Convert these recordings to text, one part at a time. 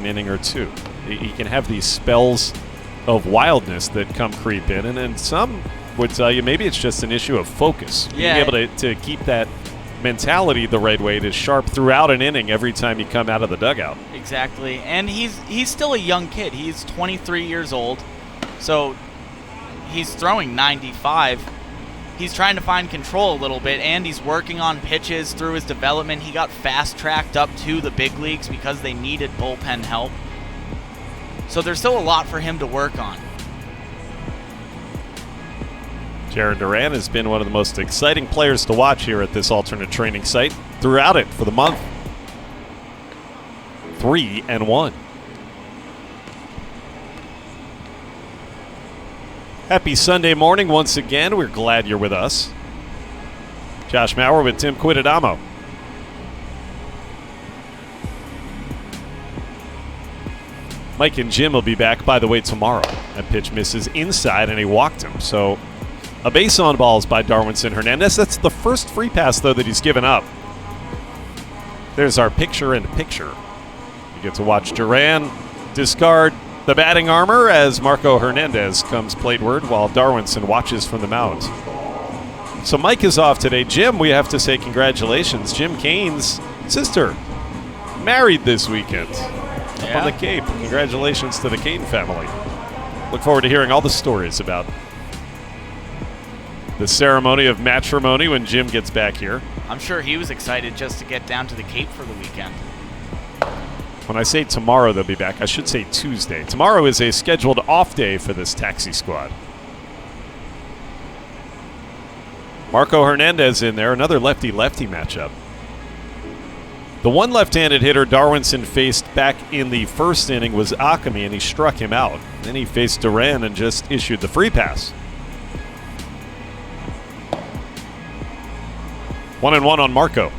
inning or two. He can have these spells of wildness that come creep in, and then some would tell you maybe it's just an issue of focus. Yeah. Being able to keep that mentality the right way to sharp throughout an inning every time you come out of the dugout. Exactly, and he's still a young kid. He's 23 years old, so he's throwing 95. He's trying to find control a little bit, and he's working on pitches through his development. He got fast-tracked up to the big leagues because they needed bullpen help. So there's still a lot for him to work on. Jarren Duran has been one of the most exciting players to watch here at this alternate training site throughout it for the month. 3-1. Happy Sunday morning once again. We're glad you're with us. Josh Maurer with Tim Quintadamo. Mike and Jim will be back, by the way, tomorrow. That pitch misses inside, and he walked him. So a base on balls by Darwin Hernandez. That's the first free pass, though, that he's given up. There's our picture-in-picture. You get to watch Duran discard the batting armor as Marco Hernandez comes plateward while Darwinson watches from the mound. So Mike is off today. Jim, we have to say congratulations. Jim Kane's sister married this weekend up on the Cape. Congratulations to the Kane family. Look forward to hearing all the stories about the ceremony of matrimony when Jim gets back here. I'm sure he was excited just to get down to the Cape for the weekend. When I say tomorrow they'll be back, I should say Tuesday. Tomorrow is a scheduled off day for this taxi squad. Marco Hernandez in there, another lefty-lefty matchup. The one left-handed hitter Darwinson faced back in the first inning was Acme, and he struck him out. Then he faced Duran and just issued the free pass. 1-1 on Marco.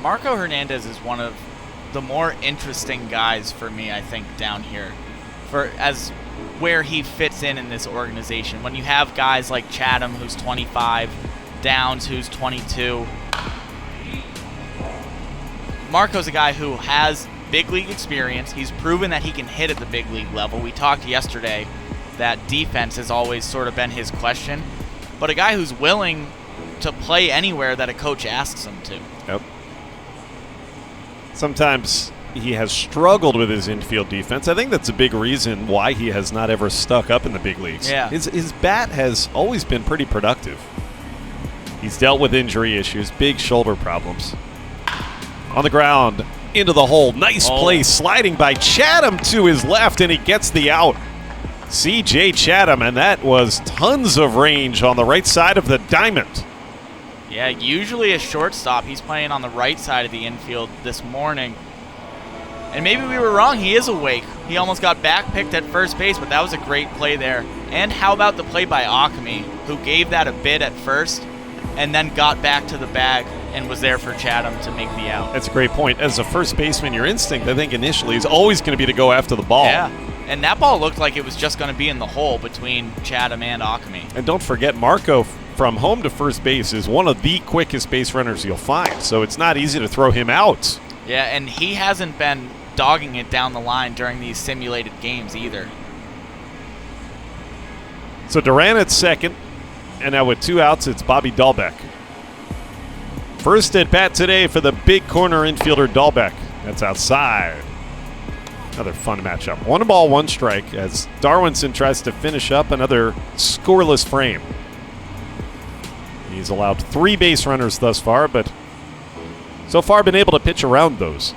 Marco Hernandez is one of the more interesting guys for me, I think, down here, for as where he fits in this organization. When you have guys like Chatham, who's 25, Downs, who's 22, Marco's a guy who has big league experience. He's proven that he can hit at the big league level. We talked yesterday that defense has always sort of been his question, but a guy who's willing to play anywhere that a coach asks him to. Yep. Sometimes he has struggled with his infield defense. I think that's a big reason why he has not ever stuck up in the big leagues. Yeah. His bat has always been pretty productive. He's dealt with injury issues, big shoulder problems. On the ground, into the hole. Nice play, sliding by Chatham to his left, and he gets the out. C.J. Chatham, and that was tons of range on the right side of the diamond. Yeah, usually a shortstop. He's playing on the right side of the infield this morning. And maybe we were wrong. He is awake. He almost got back picked at first base, but that was a great play there. And how about the play by Acme, who gave that a bid at first and then got back to the bag and was there for Chatham to make the out. That's a great point. As a first baseman, your instinct, I think, initially is always going to be to go after the ball. Yeah, and that ball looked like it was just going to be in the hole between Chatham and Acme. And don't forget, Marco from home to first base is one of the quickest base runners you'll find, so it's not easy to throw him out. Yeah, and he hasn't been dogging it down the line during these simulated games either. So Duran at second, and now with 2 outs, it's Bobby Dahlbeck. First at bat today for the big corner infielder Dahlbeck. That's outside. Another fun matchup. 1 ball, 1 strike as Darwinson tries to finish up another scoreless frame. He's allowed 3 base runners thus far, but so far been able to pitch around those.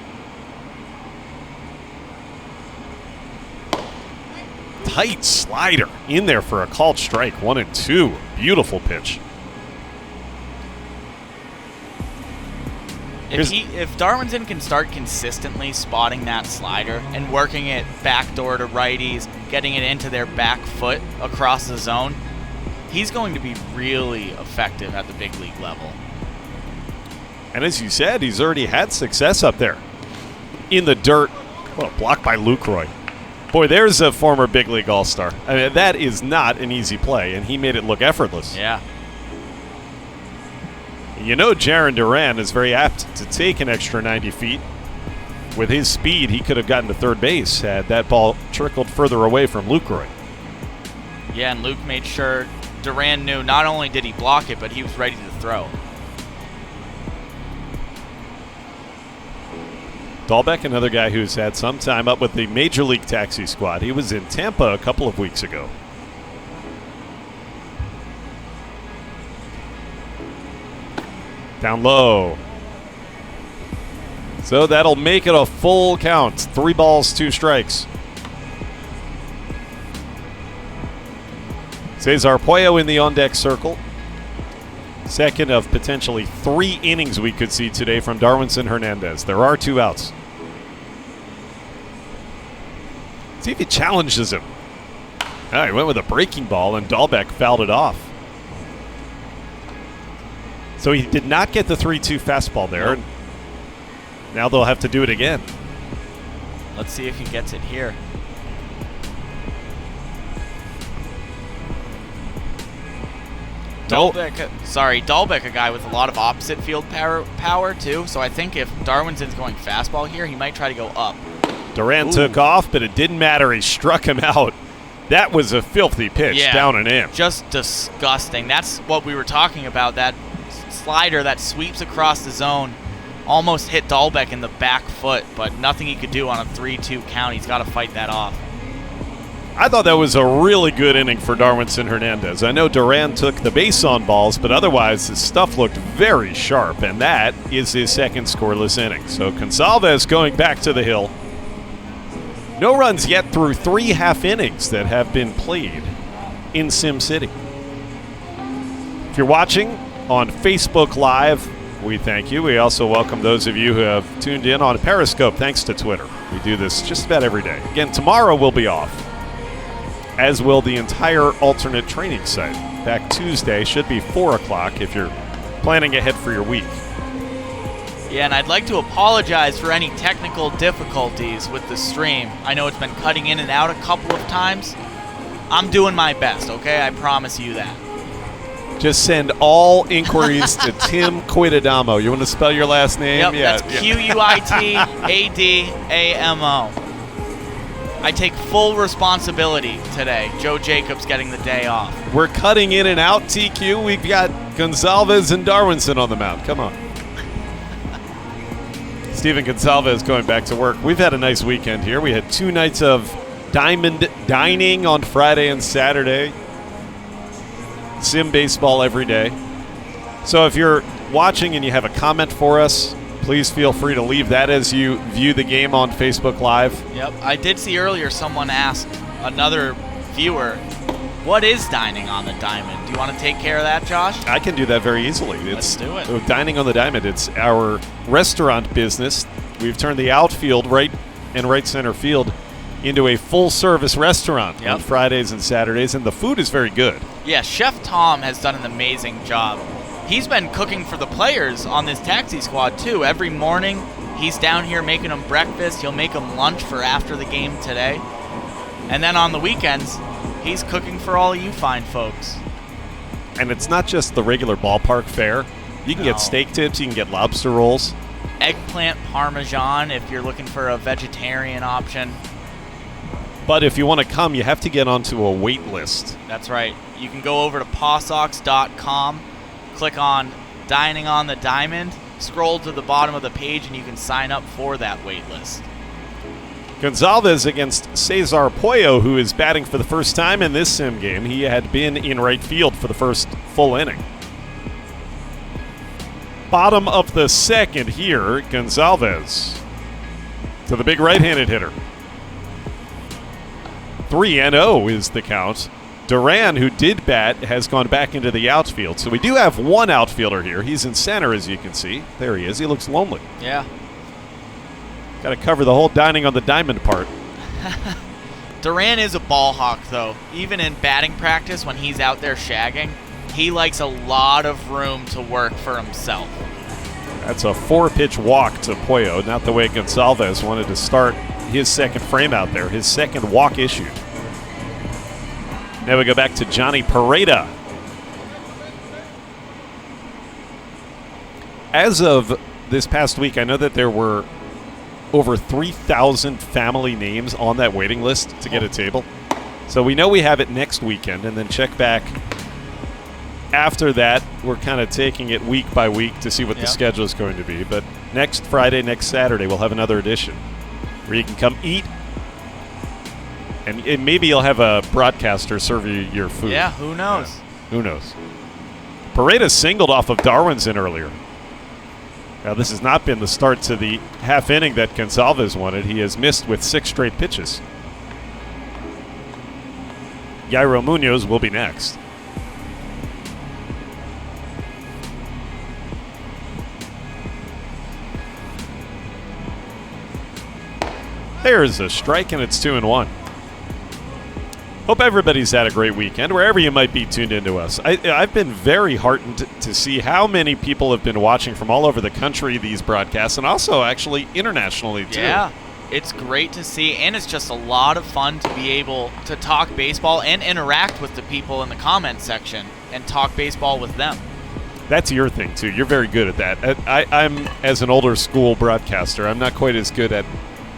Tight slider in there for a called strike. 1-2. Beautiful pitch. If Darwinson can start consistently spotting that slider and working it backdoor to righties, getting it into their back foot across the zone, he's going to be really effective at the big league level. And as you said, he's already had success up there in the dirt. What a block by Lucroy. Boy, there's a former big league all-star. I mean, that is not an easy play, and he made it look effortless. Yeah. You know Jarren Duran is very apt to take an extra 90 feet. With his speed, he could have gotten to third base had that ball trickled further away from Lucroy. Yeah, and Luke made sure Duran knew not only did he block it, but he was ready to throw. Dahlbeck, another guy who's had some time up with the Major League Taxi Squad. He was in Tampa a couple of weeks ago. Down low. So that'll make it a full count. 3 balls, 2 strikes. Cesar Puello in the on-deck circle. Second of potentially 3 innings we could see today from Darwinson Hernandez. There are 2 outs. See if he challenges him. Oh, he went with a breaking ball, and Dahlbeck fouled it off. So he did not get the 3-2 fastball there. Nope. Now they'll have to do it again. Let's see if he gets it here. Dahlbeck, a guy with a lot of opposite field power too. So I think if Darwinson's going fastball here, he might try to go up. Duran took off, but it didn't matter. He struck him out. That was a filthy pitch down and in. Just disgusting. That's what we were talking about. That slider that sweeps across the zone almost hit Dahlbeck in the back foot, but nothing he could do on a 3-2 count. He's got to fight that off. I thought that was a really good inning for Darwinson Hernandez. I know Duran took the base on balls, but otherwise his stuff looked very sharp, and that is his second scoreless inning. So Gonsalves going back to the hill. No runs yet through 3 half innings that have been played in Sim City. If you're watching on Facebook Live, we thank you. We also welcome those of you who have tuned in on Periscope thanks to Twitter. We do this just about every day. Again, tomorrow we'll be off, as will the entire alternate training site. Back Tuesday, should be 4 o'clock if you're planning ahead for your week. Yeah, and I'd like to apologize for any technical difficulties with the stream. I know it's been cutting in and out a couple of times. I'm doing my best, okay? I promise you that. Just send all inquiries to Tim Quidadamo. You want to spell your last name? Yep, that's Quitadamo. I take full responsibility today. Joe Jacobs getting the day off. We're cutting in and out, TQ. We've got Gonsalves and Darwinson on the mound. Come on. Steven Gonsalves going back to work. We've had a nice weekend here. We had 2 nights of diamond dining on Friday and Saturday. Sim baseball every day. So if you're watching and you have a comment for us, please feel free to leave that as you view the game on Facebook Live. Yep. I did see earlier someone asked another viewer, what is dining on the diamond? Do you want to take care of that, Josh? I can do that very easily. Let's do it. Dining on the Diamond, it's our restaurant business. We've turned the outfield, right center field, into a full-service restaurant on Fridays and Saturdays, and the food is very good. Yeah, Chef Tom has done an amazing job. He's been cooking for the players on this taxi squad, too. Every morning, he's down here making them breakfast. He'll make them lunch for after the game today. And then on the weekends, he's cooking for all you fine folks. And it's not just the regular ballpark fare. You can get steak tips, you can get lobster rolls. Eggplant parmesan if you're looking for a vegetarian option. But if you want to come, you have to get onto a wait list. That's right. You can go over to pawsox.com, click on Dining on the Diamond, scroll to the bottom of the page, and you can sign up for that wait list. Gonsalves against Cesar Puello, who is batting for the first time in this Sim game. He had been in right field for the first full inning. Bottom of the second here, Gonsalves to the big right-handed hitter. 3-0 is the count. Duran, who did bat, has gone back into the outfield. So we do have one outfielder here. He's in center, as you can see. There he is. He looks lonely. Yeah. Got to cover the whole dining on the diamond part. Duran is a ball hawk, though. Even in batting practice, when he's out there shagging, he likes a lot of room to work for himself. That's a 4-pitch walk to Puello, not the way Gonsalves wanted to start his second frame out there, his second walk issued. Now we go back to Johnny Pareda. As of this past week, I know that there were over 3,000 family names on that waiting list to get a table. So we know we have it next weekend, and then check back after that. We're kind of taking it week by week to see what the schedule is going to be. But next Friday, next Saturday, we'll have another edition where you can come eat, and maybe you'll have a broadcaster serve you your food. Yeah, who knows? Who knows? Pareda singled off of Darwin's in earlier. Now, this has not been the start to the half inning that Gonsalves wanted. He has missed with 6 straight pitches. Yairo Munoz will be next. There's a strike, and it's 2-1. Hope everybody's had a great weekend, wherever you might be tuned into us. I've been very heartened to see how many people have been watching from all over the country these broadcasts, and also actually internationally, too. Yeah, it's great to see, and it's just a lot of fun to be able to talk baseball and interact with the people in the comment section and talk baseball with them. That's your thing, too. You're very good at that. I'm, as an older school broadcaster, I'm not quite as good at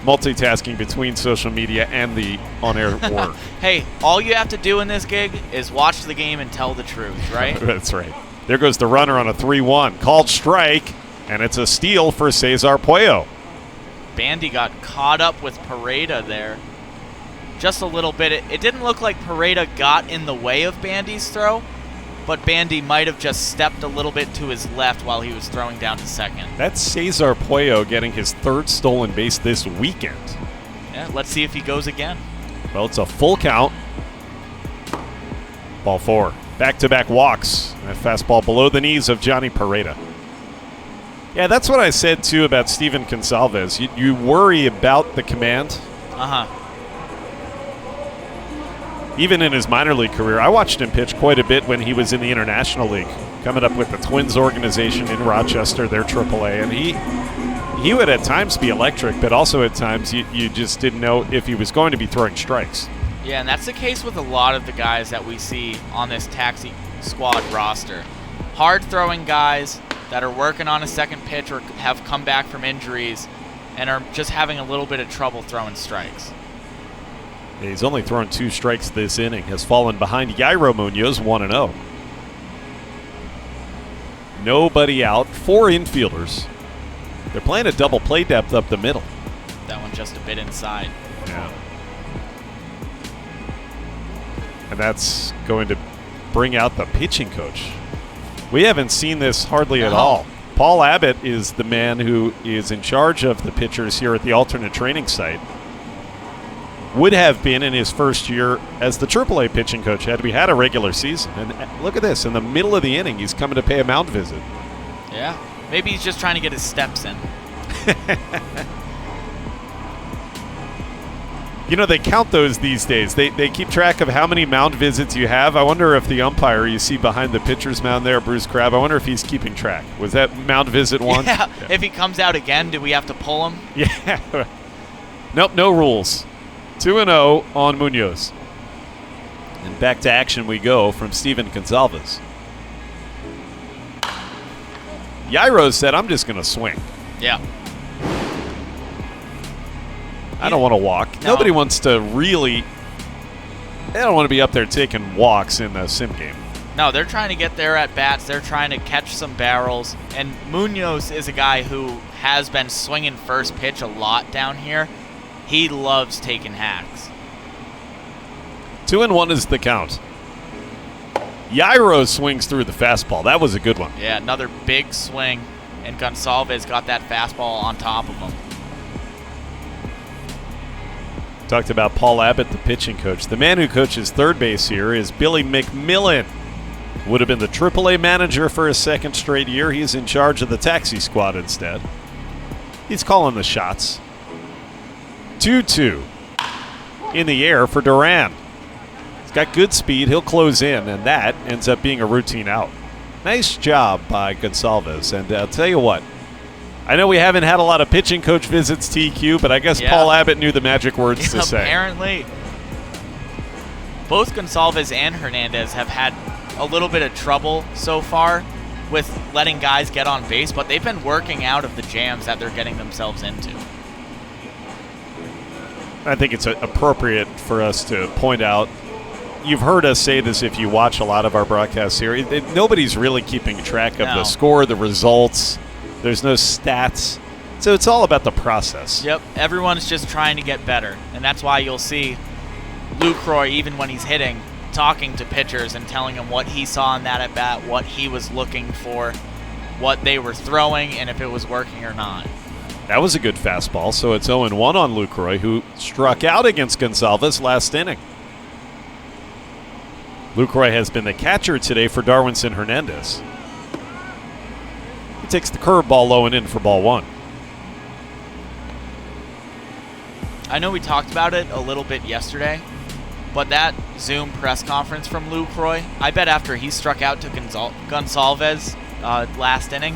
multitasking between social media and the on-air work. Hey, all you have to do in this gig is watch the game and tell the truth, right? That's right. There goes the runner on a 3-1. Called strike, and it's a steal for Cesar Puello. Bandy got caught up with Pareda there. Just a little bit. It didn't look like Pareda got in the way of Bandy's throw, but Bandy might have just stepped a little bit to his left while he was throwing down to second. That's Cesar Puello getting his 3rd stolen base this weekend. Yeah, let's see if he goes again. Well, it's a full count. Ball 4. Back-to-back walks. That fastball below the knees of Johnny Pareda. Yeah, that's what I said, too, about Steven Gonsalves. You worry about the command. Uh-huh. Even in his minor league career, I watched him pitch quite a bit when he was in the International League, coming up with the Twins organization in Rochester, their AAA, and he would at times be electric, but also at times you just didn't know if he was going to be throwing strikes. Yeah, and that's the case with a lot of the guys that we see on this taxi squad roster. Hard-throwing guys that are working on a second pitch or have come back from injuries and are just having a little bit of trouble throwing strikes. He's only thrown 2 strikes this inning. Has fallen behind Yairo Munoz 1-0. Nobody out. 4 infielders. They're playing a double play depth up the middle. That one just a bit inside. Yeah. And that's going to bring out the pitching coach. We haven't seen this hardly at all. Paul Abbott is the man who is in charge of the pitchers here at the alternate training site. Would have been in his first year as the AAA pitching coach had we had a regular season. And look at this. In the middle of the inning, he's coming to pay a mound visit. Yeah. Maybe he's just trying to get his steps in. You know, they count those these days. They keep track of how many mound visits you have. I wonder if the umpire you see behind the pitcher's mound there, Bruce Crabb, I wonder if he's keeping track. Was that mound visit 1? Yeah. If he comes out again, do we have to pull him? Yeah. Nope, no rules. 2-0 on Munoz. And back to action we go from Steven Gonsalves. Yairo said, I'm just going to swing. Yeah. I don't want to walk. No. Nobody wants to really... They don't want to be up there taking walks in the sim game. No, they're trying to get their at-bats. They're trying to catch some barrels. And Munoz is a guy who has been swinging first pitch a lot down here. He loves taking hacks. 2-1 is the count. Yairo swings through the fastball. That was a good one. Yeah, another big swing. And Gonsalves got that fastball on top of him. Talked about Paul Abbott, the pitching coach. The man who coaches third base here is Billy McMillan. Would have been the AAA manager for his 2nd straight year. He's in charge of the taxi squad instead. He's calling the shots. 2-2 in the air for Duran. He's got good speed. He'll close in, and that ends up being a routine out. Nice job by Gonsalves. And I'll tell you what, I know we haven't had a lot of pitching coach visits, TQ, but I guess Paul Abbott knew the magic words to say. Apparently. Both Gonsalves and Hernandez have had a little bit of trouble so far with letting guys get on base, but they've been working out of the jams that they're getting themselves into. I think it's appropriate for us to point out, you've heard us say this if you watch a lot of our broadcasts here, nobody's really keeping track of the score, the results. There's no stats. So it's all about the process. Yep, everyone's just trying to get better, and that's why you'll see Lucroy, even when he's hitting, talking to pitchers and telling them what he saw in that at-bat, what he was looking for, what they were throwing, and if it was working or not. That was a good fastball, so it's 0-1 on Lucroy, who struck out against Gonsalves last inning. Lucroy has been the catcher today for Darwin Hernandez. He takes the curveball low and in for ball 1. I know we talked about it a little bit yesterday, but that Zoom press conference from Lucroy, I bet after he struck out to Gonsalves last inning,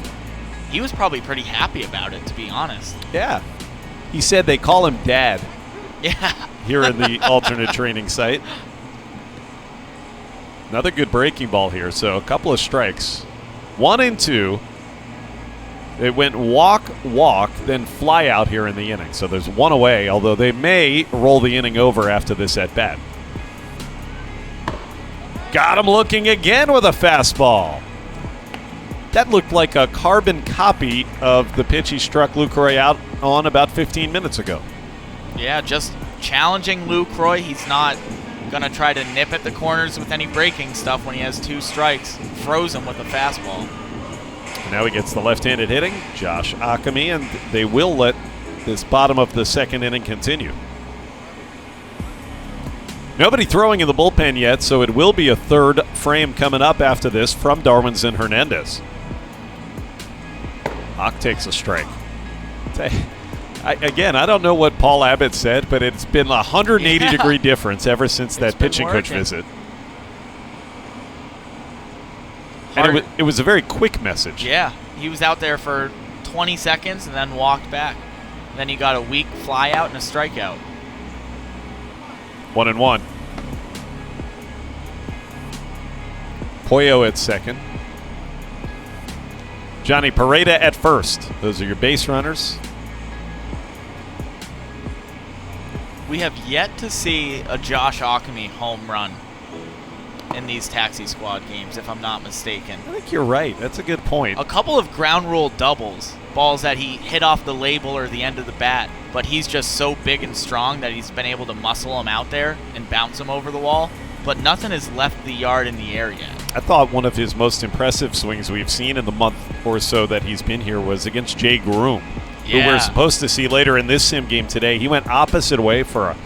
he was probably pretty happy about it, to be honest. Yeah. He said they call him Dad. Yeah. Here in the alternate training site. Another good breaking ball here, so a couple of strikes. 1 and 2. It went walk, then fly out here in the inning. So there's 1 away, although they may roll the inning over after this at-bat. Got him looking again with a fastball. That looked like a carbon copy of the pitch he struck Lucroy out on about 15 minutes ago. Yeah, just challenging Lucroy. He's not going to try to nip at the corners with any breaking stuff when he has 2 strikes. Froze him with a fastball. Now he gets the left-handed hitting, Josh Ockamy, and they will let this bottom of the second inning continue. Nobody throwing in the bullpen yet, so it will be a third frame coming up after this from Darwin Hernandez. Ock takes a strike. Again, I don't know what Paul Abbott said, but it's been a 180-degree difference ever since that pitching coach visit. And it was a very quick message. Yeah, he was out there for 20 seconds and then walked back. Then he got a weak fly out and a strikeout. 1-1. Pollo at second. Johnny Pareda at first. Those are your base runners. We have yet to see a Josh Ockamy home run in these taxi squad games, if I'm not mistaken. I think you're right. That's a good point. A couple of ground rule doubles, balls that he hit off the label or the end of the bat, but he's just so big and strong that he's been able to muscle him out there and bounce him over the wall, but nothing has left the yard in the air yet. I thought one of his most impressive swings we've seen in the month or so that he's been here was against Jay Groom, who we're supposed to see later in this sim game today. He went opposite way for a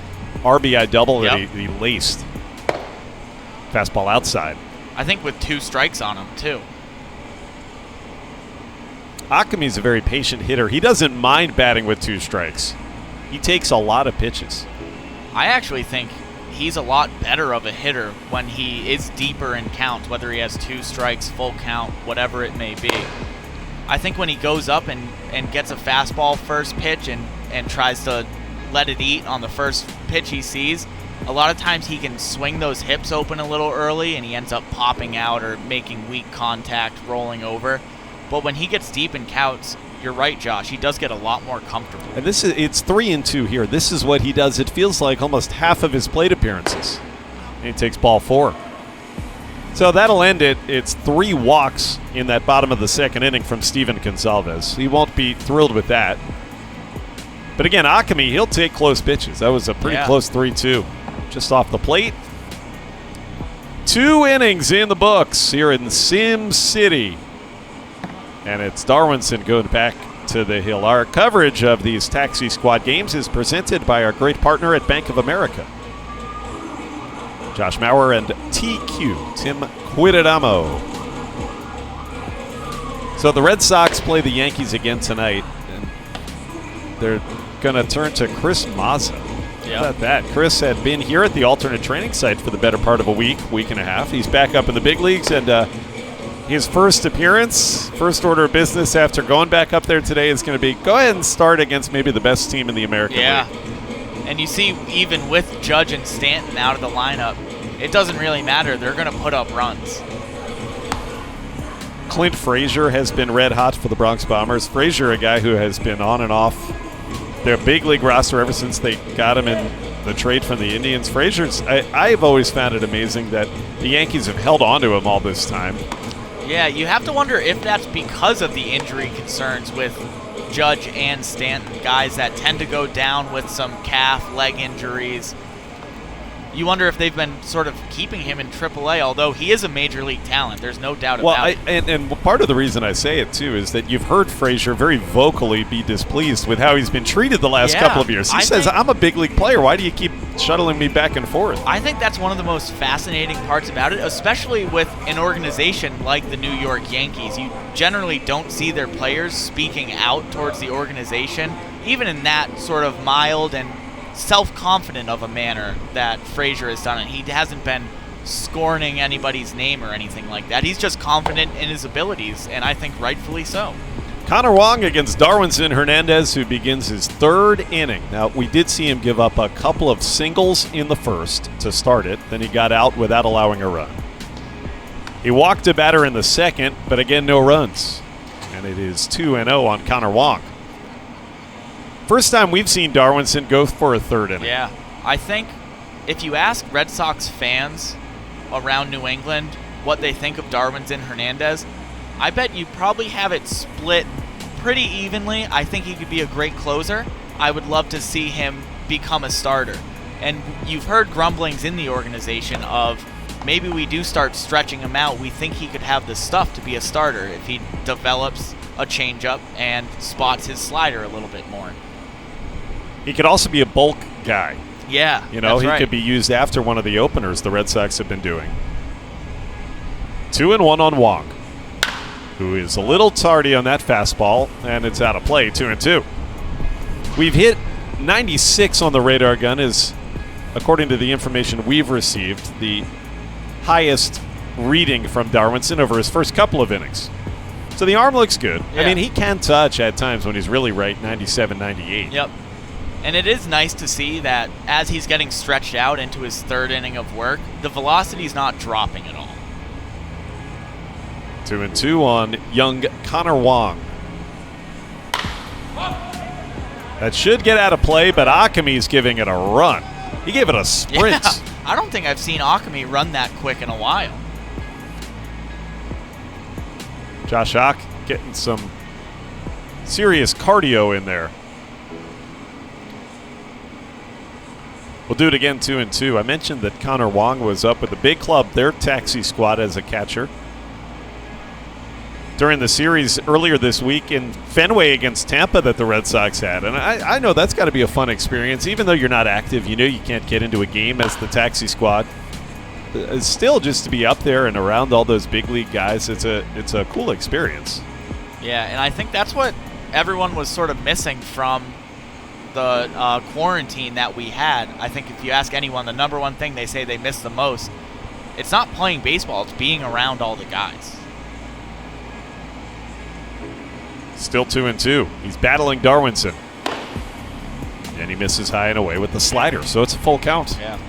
RBI double that he laced. Fastball outside. I think with 2 strikes on him, too. Ockhamy's a very patient hitter. He doesn't mind batting with 2 strikes. He takes a lot of pitches. I actually think he's a lot better of a hitter when he is deeper in count, whether he has 2 strikes, full count, whatever it may be. I think when he goes up and gets a fastball first pitch and tries to let it eat on the first pitch he sees, a lot of times he can swing those hips open a little early and he ends up popping out or making weak contact, rolling over. But when he gets deep in counts, you're right, Josh, he does get a lot more comfortable. And it's 3-2 here. This is what he does. It feels like almost half of his plate appearances. And he takes ball 4. So that'll end it. It's 3 walks in that bottom of the second inning from Steven Gonsalves. He won't be thrilled with that. But again, Ockamy, he'll take close pitches. That was a pretty close 3-2. Just off the plate. 2 innings in the books here in Sim City. And it's Darwinson going back to the hill. Our coverage of these taxi squad games is presented by our great partner at Bank of America. Josh Maurer and TQ, Tim Quidadamo. So the Red Sox play the Yankees again tonight. And they're going to turn to Chris Mazza. How about that? Chris had been here at the alternate training site for the better part of a week and a half. He's back up in the big leagues, and his first appearance, first order of business after going back up there today is going to be go ahead and start against maybe the best team in the American League. And you see, even with Judge and Stanton out of the lineup, it doesn't really matter. They're going to put up runs. Clint Frazier has been red hot for the Bronx Bombers. Frazier, a guy who has been on and off their big league roster ever since they got him in the trade from the Indians. Frazier's, I've always found it amazing that the Yankees have held on to him all this time. Yeah, you have to wonder if that's because of the injury concerns with Judge and Stanton, guys that tend to go down with some calf, leg injuries. You wonder if they've been sort of keeping him in AAA, although he is a major league talent. There's no doubt about it. And part of the reason I say it, too, is that you've heard Frazier very vocally be displeased with how he's been treated the last couple of years. He says, I'm a big league player. Why do you keep shuttling me back and forth? I think that's one of the most fascinating parts about it, especially with an organization like the New York Yankees. You generally don't see their players speaking out towards the organization, even in that sort of mild and self-confident of a manner that Frazier has done it. He hasn't been scorning anybody's name or anything like that. He's just confident in his abilities, and I think rightfully so. Connor Wong against Darwin Hernandez, who begins his third inning. Now, we did see him give up a couple of singles in the first to start it. Then he got out without allowing a run. He walked a batter in the second, but again, no runs. And it is 2-0 on Connor Wong. First time we've seen Darwinson go for a third inning. Yeah, I think if you ask Red Sox fans around New England what they think of Darwinson Hernandez, I bet you probably have it split pretty evenly. I think he could be a great closer. I would love to see him become a starter. And you've heard grumblings in the organization of maybe we do start stretching him out. We think he could have the stuff to be a starter if he develops a changeup and spots his slider a little bit more. He could also be a bulk guy. Yeah, he right. could be used after one of the openers the Red Sox have been doing. 2-1 on Wong, who is a little tardy on that fastball, and it's out of play, 2-2. We've hit 96 on the radar gun, is, according to the information we've received, the highest reading from Darwinson over his first couple of innings. So the arm looks good. Yeah. I mean, he can touch at times when he's really right, 97, 98. Yep. And it is nice to see that as he's getting stretched out into his third inning of work, the velocity's not dropping at all. 2-2 on young Connor Wong. That should get out of play, but Akami's giving it a run. He gave it a sprint. Yeah, I don't think I've seen Akami run that quick in a while. Josh Ock getting some serious cardio in there. We'll do it again, 2-2. I mentioned that Connor Wong was up with the big club, their taxi squad, as a catcher during the series earlier this week in Fenway against Tampa that the Red Sox had. And I know that's got to be a fun experience. Even though you're not active, you know you can't get into a game as the taxi squad. Still, just to be up there and around all those big league guys, it's a cool experience. Yeah, and I think that's what everyone was sort of missing from the quarantine that we had. I think if you ask anyone, the number one thing they say they miss the most, it's not playing baseball, it's being around all the guys. Still 2-2. He's battling Darwinson. And he misses high and away with the slider, so it's a full count. Yeah.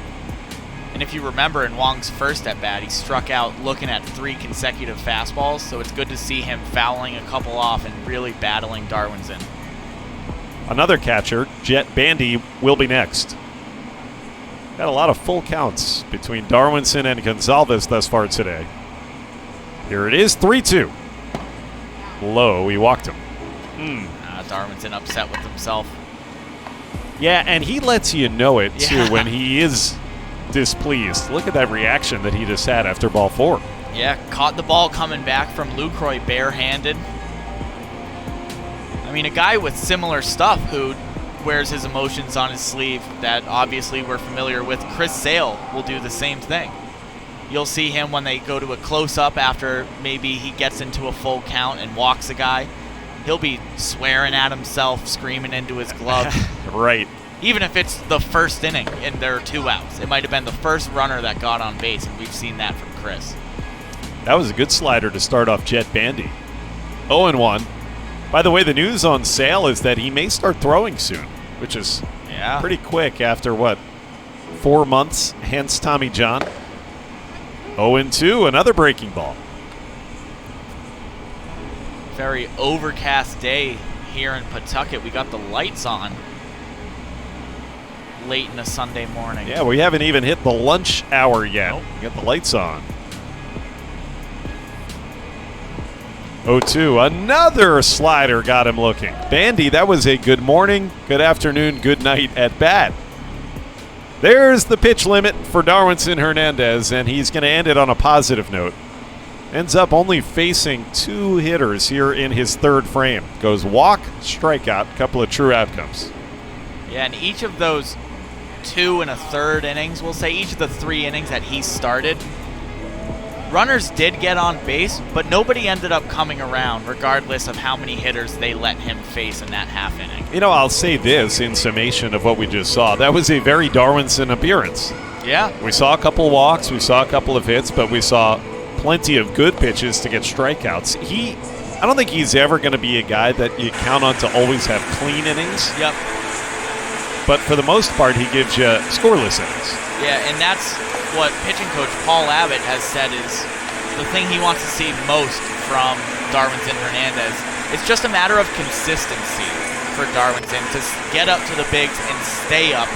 And if you remember in Wong's first at-bat, he struck out looking at 3 consecutive fastballs, so it's good to see him fouling a couple off and really battling Darwinson. Another catcher, Jet Bandy, will be next. Got a lot of full counts between Darwinson and Gonzalez thus far today. Here it is, 3-2. Low, he walked him. Darwinson upset with himself. Yeah, and he lets you know it, too, when he is displeased. Look at that reaction that he just had after ball 4. Yeah, caught the ball coming back from Lucroy barehanded. I mean, a guy with similar stuff who wears his emotions on his sleeve that obviously we're familiar with, Chris Sale, will do the same thing. You'll see him when they go to a close-up after maybe he gets into a full count and walks a guy. He'll be swearing at himself, screaming into his glove. Right. Even if it's the first inning and there are 2 outs. It might have been the first runner that got on base, and we've seen that from Chris. That was a good slider to start off Jet Bandy. 0-1. By the way, the news on Sale is that he may start throwing soon, which is pretty quick after, 4 months, hence Tommy John. 0-2, another breaking ball. Very overcast day here in Pawtucket. We got the lights on late in a Sunday morning. Yeah, we haven't even hit the lunch hour yet. Nope. We got the lights on. 0-2, another slider got him looking. Bandy, that was a good morning, good afternoon, good night at bat. There's the pitch limit for Darwinson Hernandez, and he's going to end it on a positive note. Ends up only facing 2 hitters here in his 3rd frame. Goes walk, strikeout, couple of true outcomes. Yeah, and each of those 2 1/3 innings, we'll say each of the 3 innings that he started, runners did get on base, but nobody ended up coming around regardless of how many hitters they let him face in that half inning. You know, I'll say this in summation of what we just saw. That was a very Darwinson appearance. Yeah. We saw a couple walks, we saw a couple of hits, but we saw plenty of good pitches to get strikeouts. I don't think he's ever going to be a guy that you count on to always have clean innings. Yep. But for the most part, he gives you scoreless innings. Yeah, and that's what pitching coach Paul Abbott has said is the thing he wants to see most from Darwinson Hernandez. It's just a matter of consistency for Darwinson to get up to the bigs and stay up,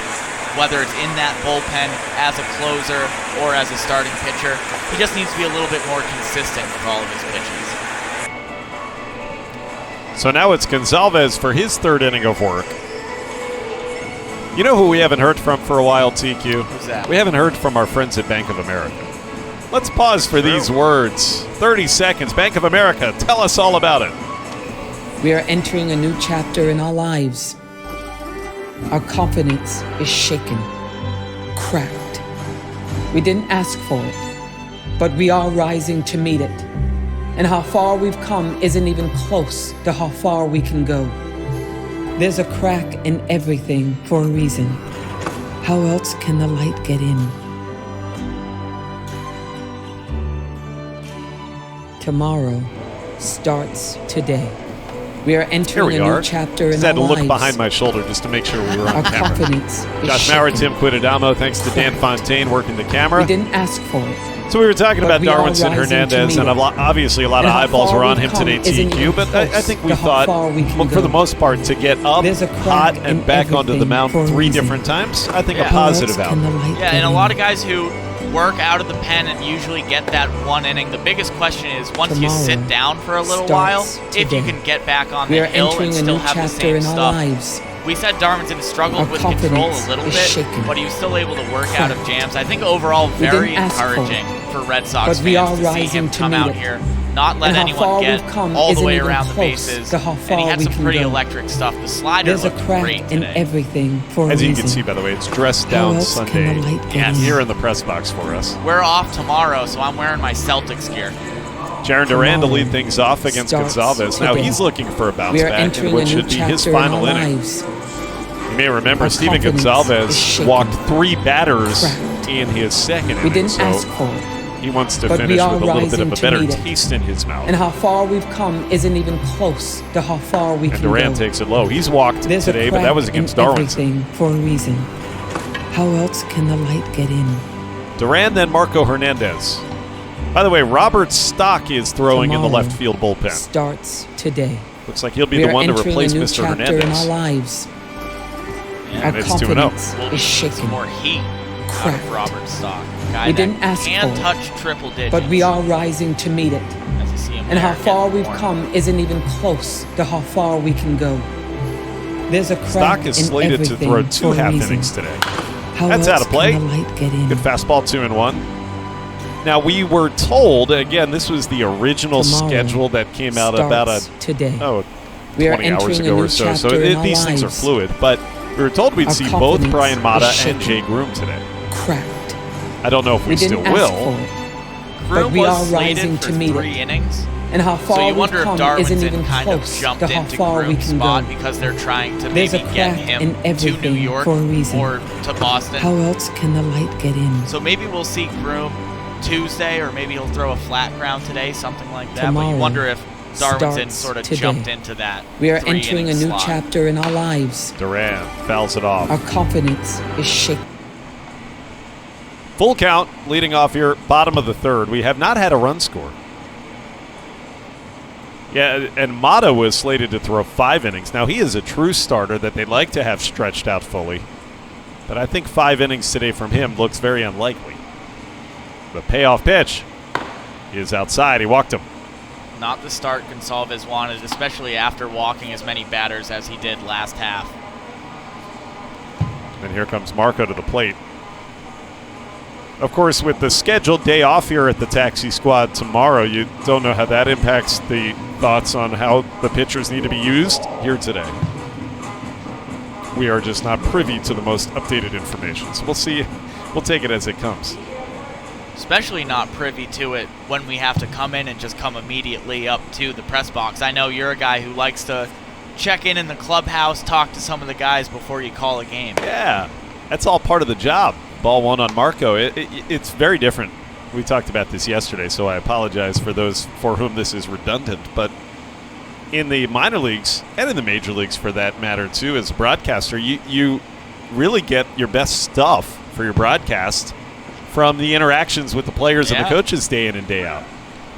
whether it's in that bullpen as a closer or as a starting pitcher. He just needs to be a little bit more consistent with all of his pitches. So now it's Gonzalez for his 3rd inning of work. You know who we haven't heard from for a while, TQ? Who's that? We haven't heard from our friends at Bank of America. Let's pause for these words. 30 seconds. Bank of America, tell us all about it. We are entering a new chapter in our lives. Our confidence is shaken, cracked. We didn't ask for it, but we are rising to meet it. And how far we've come isn't even close to how far we can go. There's a crack in everything for a reason. How else can the light get in? Tomorrow starts today. We are entering a new chapter in our lives. I had to look behind my shoulder just to make sure we were on our camera. Confidence is Josh shaken. Maurer, Tim Quintadamo, thanks to Dan Fontaine working the camera. We didn't ask for it. So we were talking about we are Darwinson rising Hernandez, to and meet it. obviously a lot of And how eyeballs far were on we've him come today, isn't TQ, even but close I think we to how thought, far we can for go. the most part, to get up There's a crack hot and in back onto the everything mound for a 3 reason. different times, I think Yeah. a positive How else can the outcome. light Yeah, get and a in? lot of guys who work out of the pen and usually get that 1 inning, the biggest question is once you Tomorrow sit down for a little while, starts if you today. can get back on We the are hill and entering a still new have the chapter same in our stuff. lives. We said Darwinson struggled Our with control a confidence little is bit, shaken. but he was still able to work out of jams. I think overall very didn't ask for it, encouraging for Red Sox but we are fans to see rising him to come meet out it. here, not let And how anyone far get we've come all the isn't way even around the close bases. to how And far he had we some can pretty go. electric stuff. The slider There's a looked crack great in today. everything for a As you reason. can see, by the way, it's dressed How down else can Sunday the light get Yes. in? here in the press box for us. We're off tomorrow, so I'm wearing my Celtics gear. Jaron Duran to Tomorrow lead things off against starts Gonzalez. Now today. he's looking for a bounce We are back in entering what a new should be his chapter in our final inning. lives. You may remember Our Steven confidence is Gonzalez shaken, walked 3 batters cracked. in his 2nd We inning, didn't so ask for it, he wants to but we finish are with a little bit rising of a to better meet it. taste in his mouth. and how far we've come isn't even close to how far we And can Duran go. takes it low. He's walked There's today, a but crack that was against in Darwinson. everything for a reason. How else can the light get in? Duran, then Marco Hernandez. By the way, Robert Stock is throwing in the Tomorrow left field bullpen. Starts today. Looks like he'll be We the are one to entering replace a new Mr. chapter in our Hernandez. lives. Yeah, And Our it's 2-0. confidence We'll is need shaken, some more heat out cracked. of Robert Stock. Guy We that didn't ask can for it, touch triple digits. but we are rising to meet it. As you see him And how there far getting we've warm. come isn't even close to how far we can go. There's a crack Stock is in slated to everything throw for 2 a half reason. innings today. How That's else out of play. Can the light get in? Good fastball, 2-1. Now, we were told, again, this was the original Tomorrow schedule that came out about starts today. 20 20 hours entering a ago new or so. So chapter in our these things are lives. fluid. But we were told we'd Our see both confidence Brian is Mata shaken, and Jay Groom today. Cracked. I don't know if we still didn't ask will. for it, Groom but we was are slated rising for to meet 3 it. innings. And how far So you we've wonder if come isn't even Darwinson kind of close jumped to how into far we Groom's can spot go. because they're trying to There's maybe a get crack him in to everything New York for a reason. or to Boston. How else can the light get in? So maybe we'll see Groom Tuesday, or maybe he'll throw a flat ground today, something like that. Tomorrow but you wonder if Darwinson starts sort of today. jumped into that. We are entering a new slot. chapter in our lives. Duran fouls it off. Our confidence is shaken. Full count, leading off here, bottom of the third. We have not had a run score. Yeah, and Mata was slated to throw 5 innings. Now, he is a true starter that they'd like to have stretched out fully. But I think 5 innings today from him looks very unlikely. The payoff pitch is outside. He walked him. Not the start Gonsalves wanted, especially after walking as many batters as he did last half. And here comes Marco to the plate. Of course, with the scheduled day off here at the taxi squad tomorrow, you don't know how that impacts the thoughts on how the pitchers need to be used here today. We are just not privy to the most updated information. So we'll see. We'll take it as it comes. Especially not privy to it when we have to come in and just come immediately up to the press box. I know you're a guy who likes to check in the clubhouse, talk to some of the guys before you call a game. Yeah, that's all part of the job. Ball 1 on Marco. It's very different. We talked about this yesterday, so I apologize for those for whom this is redundant. But in the minor leagues, and in the major leagues for that matter too, as a broadcaster, you really get your best stuff for your broadcast from the interactions with the players and the coaches day in and day out.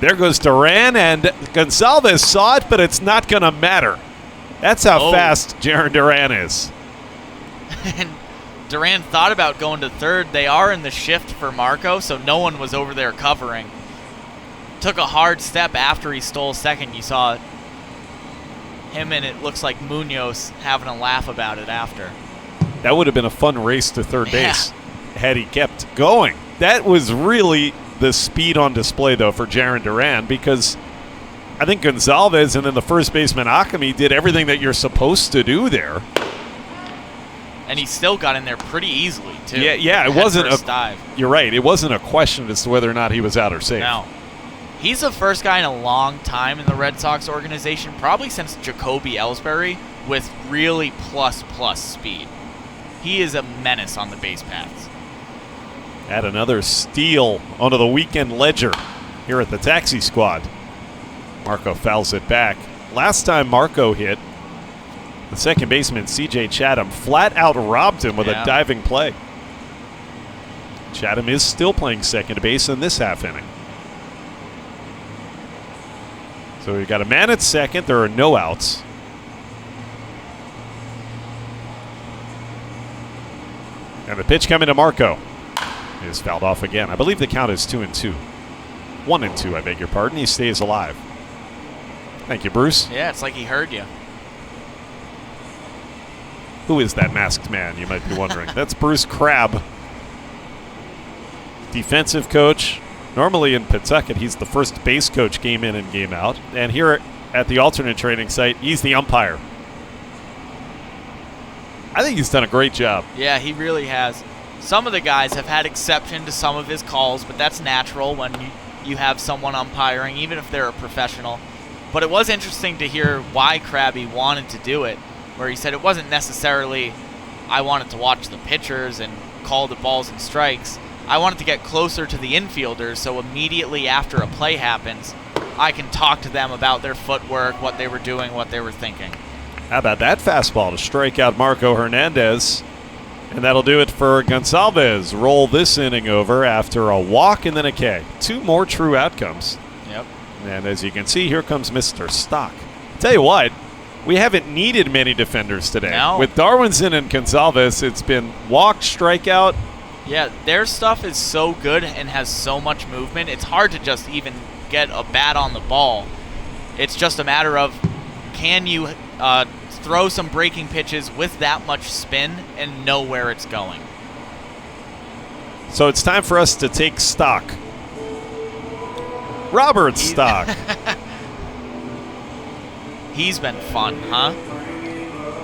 There goes Duran, and Gonsalves saw it, but it's not going to matter. That's how fast Jaron Duran is. And Duran thought about going to third. They are in the shift for Marco, so no one was over there covering. Took a hard step after he stole second. You saw him and it looks like Munoz having a laugh about it after. That would have been a fun race to third base had he kept going. That was really the speed on display, though, for Jaron Duran, because I think Gonsalves and then the first baseman Akami did everything that you're supposed to do there. And he still got in there pretty easily, too. Yeah, it wasn't a dive. You're right. It wasn't a question as to whether or not he was out or safe. No. He's the first guy in a long time in the Red Sox organization, probably since Jacoby Ellsbury, with really plus speed. He is a menace on the base paths. Add another steal onto the weekend ledger here at the taxi squad. Marco fouls it back. Last time Marco hit, the second baseman, C.J. Chatham, flat out robbed him with a diving play. Chatham is still playing second base in this half inning. So we've got a man at second. There are no outs. And the pitch coming to Marco is fouled off again. I believe the count is 2-2. 1-2, I beg your pardon. He stays alive. Thank you, Bruce. Yeah, it's like he heard you. Who is that masked man, you might be wondering? That's Bruce Crabb, defensive coach. Normally in Pawtucket, he's the first base coach game in and game out. And here at the alternate training site, he's the umpire. I think he's done a great job. Yeah, he really has. Some of the guys have had exception to some of his calls, but that's natural when you have someone umpiring, even if they're a professional. But it was interesting to hear why Krabby wanted to do it, where he said it wasn't necessarily I wanted to watch the pitchers and call the balls and strikes. I wanted to get closer to the infielders, so immediately after a play happens, I can talk to them about their footwork, what they were doing, what they were thinking. How about that fastball to strike out Marco Hernandez? And that'll do it for Gonsalves. Roll this inning over after a walk and then a K. 2 more true outcomes. Yep. And as you can see, here comes Mr. Stock. Tell you what, we haven't needed many defenders today. No. With Darwinson and Gonsalves, it's been walk, strikeout. Yeah, their stuff is so good and has so much movement. It's hard to just even get a bat on the ball. It's just a matter of can you throw some breaking pitches with that much spin and know where it's going. So it's time for us to take stock. Robert Stock. He's been fun, huh?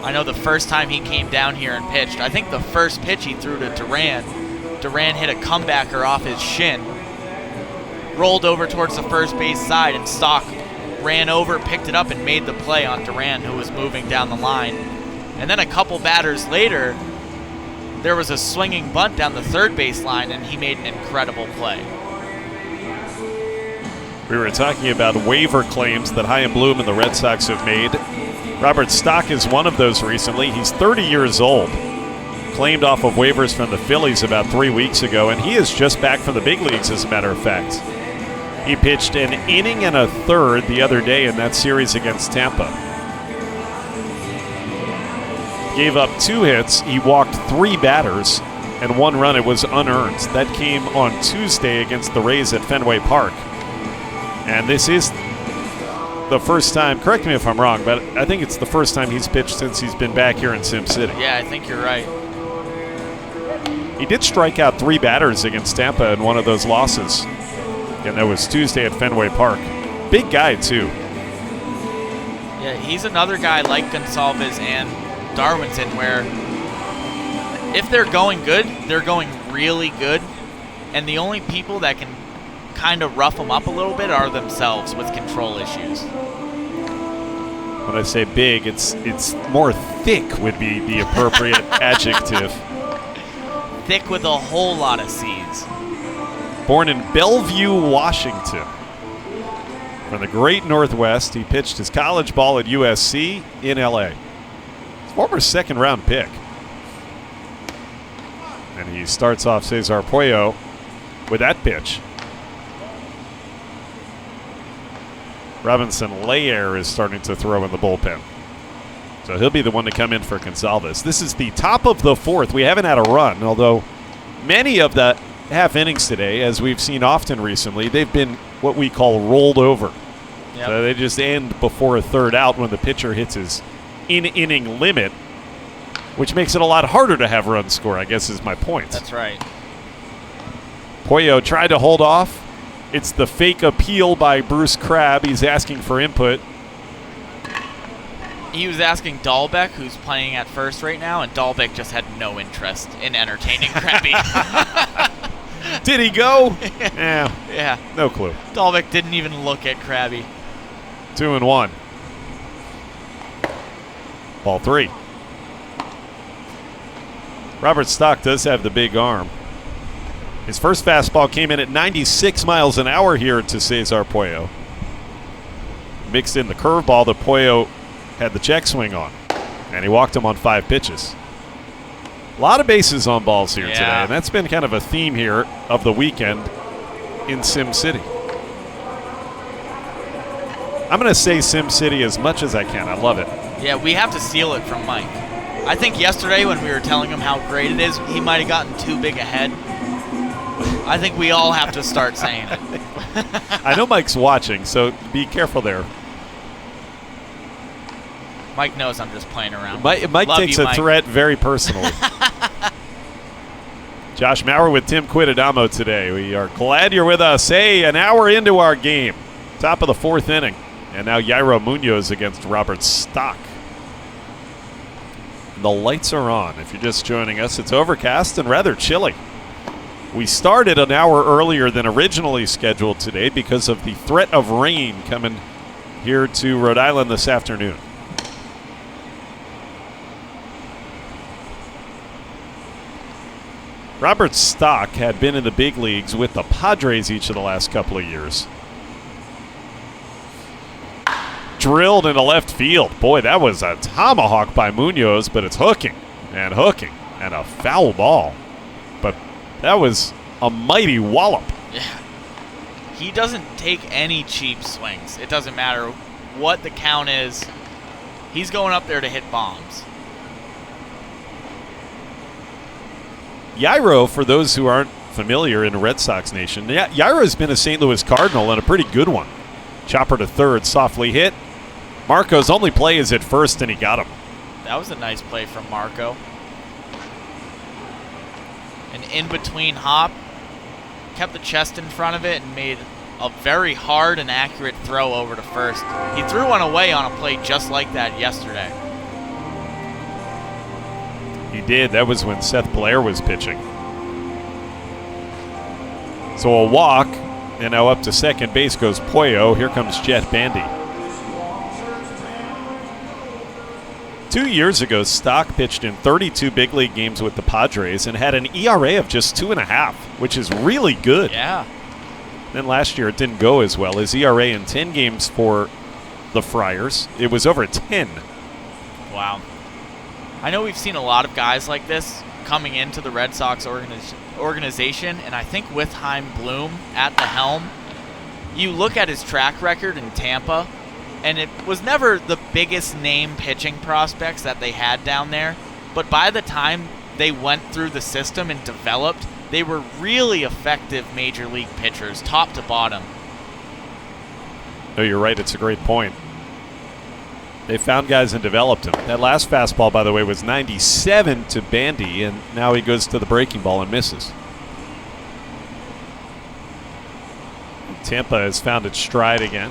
I know the first time he came down here and pitched, I think the first pitch he threw to Duran hit a comebacker off his shin, rolled over towards the first base side, and Stock ran over, picked it up, and made the play on Duran, who was moving down the line. And then a couple batters later, there was a swinging bunt down the third base line, and he made an incredible play. We were talking about waiver claims that Chaim Bloom and the Red Sox have made. Robert Stock is one of those recently. He's 30 years old. Claimed off of waivers from the Phillies about 3 weeks ago, and he is just back from the big leagues, as a matter of fact. He pitched an inning and a third the other day in that series against Tampa. Gave up 2 hits. He walked 3 batters and 1 run. It was unearned. That came on Tuesday against the Rays at Fenway Park. And this is the first time, correct me if I'm wrong, but I think it's the first time he's pitched since he's been back here in Sim City. Yeah, I think you're right. He did strike out 3 batters against Tampa in one of those losses. And that was Tuesday at Fenway Park. Big guy, too. Yeah, he's another guy like Gonsalves and Darwinson, where if they're going good, they're going really good. And the only people that can kind of rough them up a little bit are themselves with control issues. When I say big, it's more thick would be the appropriate adjective. Thick with a whole lot of C's. Born in Bellevue, Washington. From the great Northwest, he pitched his college ball at USC in LA. Former 2nd-round pick. And he starts off Cesar Puello with that pitch. Robinson Layer is starting to throw in the bullpen. So he'll be the one to come in for Gonsalves. This is the top of the 4th. We haven't had a run, although many of the half innings today, as we've seen often recently, they've been what we call rolled over. Yep. So they just end before a 3rd out when the pitcher hits his in-inning limit, which makes it a lot harder to have runs score, I guess is my point. That's right. Puello tried to hold off. It's the fake appeal by Bruce Crabb. He's asking for input. He was asking Dahlbeck, who's playing at first right now, and Dahlbeck just had no interest in entertaining Krabby. Did he go? Yeah. No clue. Dahlbeck didn't even look at Krabby. 2-1. Ball 3. Robert Stock does have the big arm. His first fastball came in at 96 miles an hour here to Cesar Puello. Mixed in the curveball that Puello had the check swing on, and he walked him on 5 pitches. A lot of bases on balls here today, and that's been kind of a theme here of the weekend in Sim City. I'm going to say Sim City as much as I can. I love it. Yeah, we have to steal it from Mike. I think yesterday when we were telling him how great it is, he might have gotten too big ahead. I think we all have to start saying it. I know Mike's watching, so be careful there. Mike knows I'm just playing around. Mike takes a threat very personally. Josh Maurer with Tim Quidadamo today. We are glad you're with us. Hey, an hour into our game. Top of the 4th inning. And now Yairo Munoz against Robert Stock. The lights are on. If you're just joining us, it's overcast and rather chilly. We started an hour earlier than originally scheduled today because of the threat of rain coming here to Rhode Island this afternoon. Robert Stock had been in the big leagues with the Padres each of the last couple of years. Drilled into left field. Boy, that was a tomahawk by Munoz, but it's hooking and a foul ball. But that was a mighty wallop. Yeah. He doesn't take any cheap swings. It doesn't matter what the count is. He's going up there to hit bombs. Yairo, for those who aren't familiar in Red Sox Nation, Yairo's been a St. Louis Cardinal and a pretty good one. Chopper to third, softly hit. Marco's only play is at first, and he got him. That was a nice play from Marco. An in-between hop. Kept the chest in front of it and made a very hard and accurate throw over to first. He threw one away on a play just like that yesterday. He did. That was when Seth Blair was pitching. So a walk, and now up to second base goes Puello. Here comes Jet Bandy. 2 years ago, Stock pitched in 32 big league games with the Padres and had an ERA of just 2.5, which is really good. Yeah. Then last year it didn't go as well. His ERA in 10 games for the Friars, it was over 10. Wow. I know we've seen a lot of guys like this coming into the Red Sox organization, and I think with Chaim Bloom at the helm, you look at his track record in Tampa, and it was never the biggest name pitching prospects that they had down there, but by the time they went through the system and developed, they were really effective major league pitchers, top to bottom. No, you're right. It's a great point. They found guys and developed them. That last fastball, by the way, was 97 to Bandy, and now he goes to the breaking ball and misses. Tampa has found its stride again.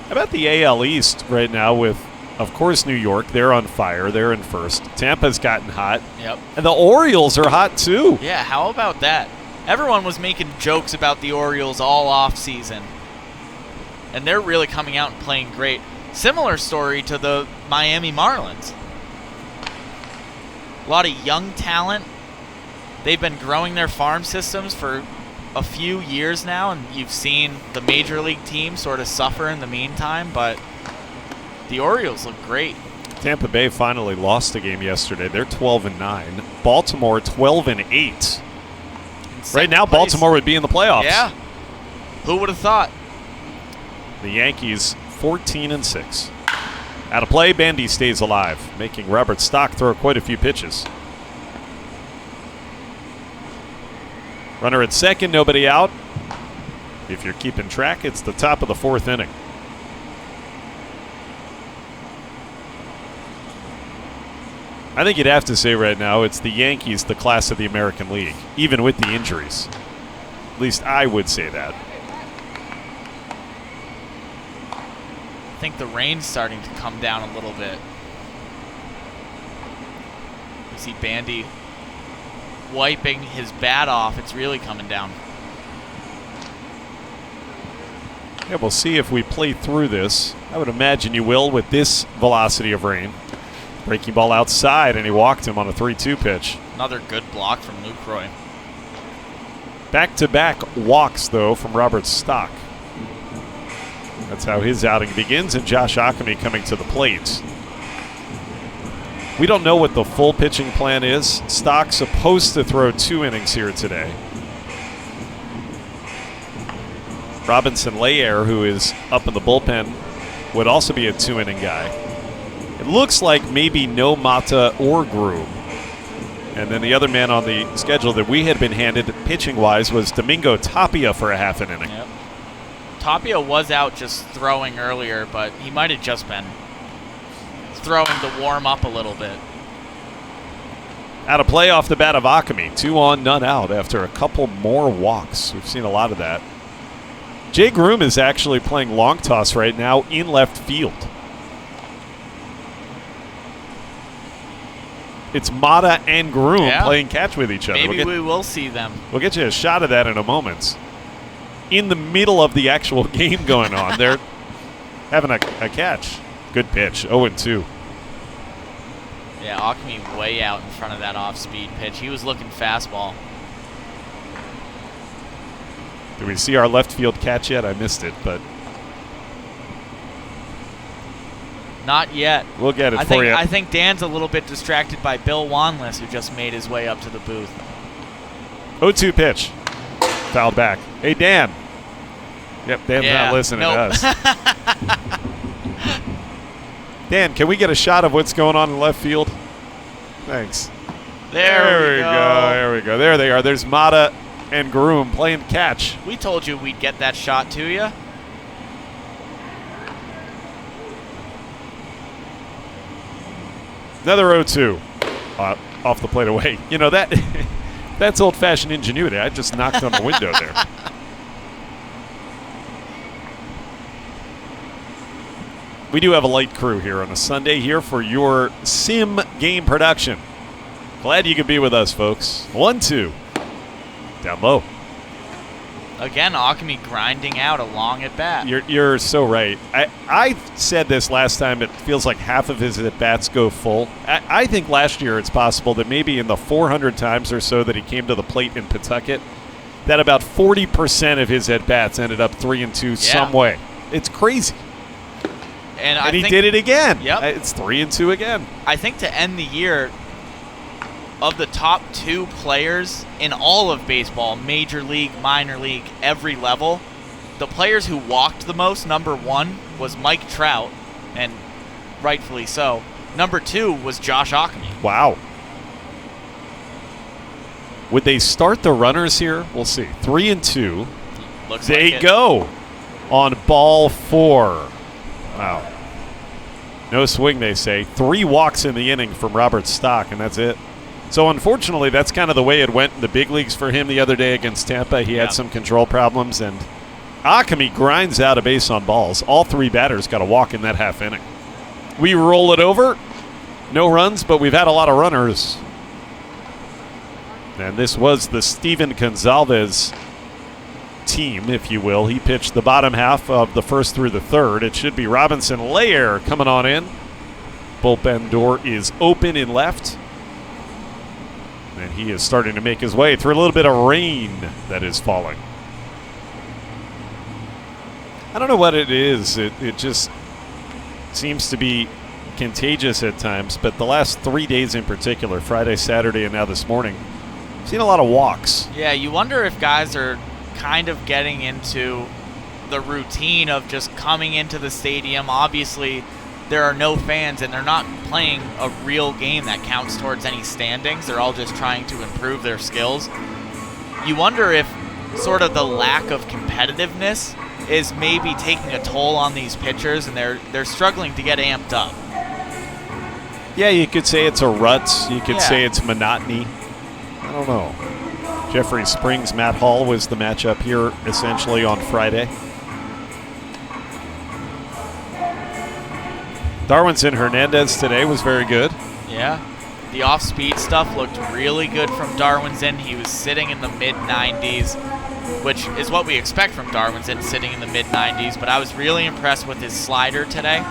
How about the AL East right now with, of course, New York? They're on fire. They're in first. Tampa's gotten hot. Yep. And the Orioles are hot, too. Yeah, how about that? Everyone was making jokes about the Orioles all off season, and they're really coming out and playing great. Similar story to the Miami Marlins. A lot of young talent. They've been growing their farm systems for a few years now, and you've seen the major league team sort of suffer in the meantime, but the Orioles look great. Tampa Bay finally lost a game yesterday. They're 12-9. Baltimore 12-8. Right now, Place. Baltimore would be in the playoffs. Yeah. Who would have thought? The Yankees 14-6. Out of play, Bandy stays alive, making Robert Stock throw quite a few pitches. Runner at second, nobody out. If you're keeping track, it's the top of the fourth inning. I think you'd have to say right now it's the Yankees, the class of the American League, even with the injuries. At least I would say that. I think the rain's starting to come down a little bit. You see Bandy wiping his bat off. It's really coming down. Yeah, we'll see if we play through this. I would imagine you will with this velocity of rain. Breaking ball outside, and he walked him on a 3-2 pitch. Another good block from Lucroy. Back-to-back walks, though, from Robert Stock. That's how his outing begins, and Josh Ockamy coming to the plate. We don't know what the full pitching plan is. Stock's supposed to throw 2 innings here today. Robinson Layer, who is up in the bullpen, would also be a 2-inning guy. It looks like maybe no Mata or Groom. And then the other man on the schedule that we had been handed pitching-wise was Domingo Tapia for a half an inning. Yep. Tapia was out just throwing earlier, but he might have just been throwing to warm up a little bit. Out of play off the bat of Ockamy. 2 on, none out after a couple more walks. We've seen a lot of that. Jay Groom is actually playing long toss right now in left field. It's Mata and Groom playing catch with each other. Maybe we will see them. We'll get you a shot of that in a moment. In the middle of the actual game going on, they're having a catch. Good pitch, 0-2. Yeah, Ockamy way out in front of that off-speed pitch. He was looking fastball. Do we see our left field catch yet? I missed it, but not yet. We'll get it for you. I think Dan's a little bit distracted by Bill Wanless, who just made his way up to the booth. 0-2 pitch. Fouled back. Hey, Dan. Yep, Dan's not listening to us. Dan, can we get a shot of what's going on in left field? Thanks. There we go. There we go. There they are. There's Mata and Groom playing catch. We told you we'd get that shot to you. Another 0-2 off the plate away. You know, that's old-fashioned ingenuity. I just knocked on the window there. We do have a light crew here on a Sunday here for your Sim Game production. Glad you could be with us, folks. 1-2. Down low. Again, Ockamy grinding out a long at-bat. You're so right. I said this last time. It feels like half of his at-bats go full. I think last year it's possible that maybe in the 400 times or so that he came to the plate in Pawtucket, that about 40% of his at-bats ended up 3-2 some way. It's crazy. And he did it again. Yep. It's 3-2 again. I think to end the year, of the top 2 players in all of baseball, major league, minor league, every level, the players who walked the most, number 1 was Mike Trout, and rightfully so. Number 2 was Josh Ockman. Wow. Would they start the runners here? We'll see. 3-2. Looks they like go on ball 4. Wow. No swing, they say. 3 walks in the inning from Robert Stock, and that's it. So, unfortunately, that's kind of the way it went in the big leagues for him the other day against Tampa. He had some control problems, and Ockman grinds out a base on balls. All 3 batters got a walk in that half inning. We roll it over. No runs, but we've had a lot of runners. And this was the Steven Gonzalez team, if you will. He pitched the bottom half of the first through the third. It should be Robinson Layer coming on in. Bullpen door is open in left. And he is starting to make his way through a little bit of rain that is falling. I don't know what it is. It just seems to be contagious at times, but the last 3 days in particular, Friday, Saturday, and now this morning, I've seen a lot of walks. Yeah, you wonder if guys are kind of getting into the routine of just coming into the stadium. Obviously, there are no fans, and they're not playing a real game that counts towards any standings. They're all just trying to improve their skills. You wonder if sort of the lack of competitiveness is maybe taking a toll on these pitchers, and they're struggling to get amped up. Yeah, you could say it's a rut. You could say it's monotony. I don't know. Jeffrey Springs, Matt Hall was the matchup here essentially on Friday. Darwinson Hernandez today was very good. Yeah. The off-speed stuff looked really good from Darwinson. He was sitting in the mid-90s, which is what we expect from Darwinson, sitting in the mid-90s. But I was really impressed with his slider today.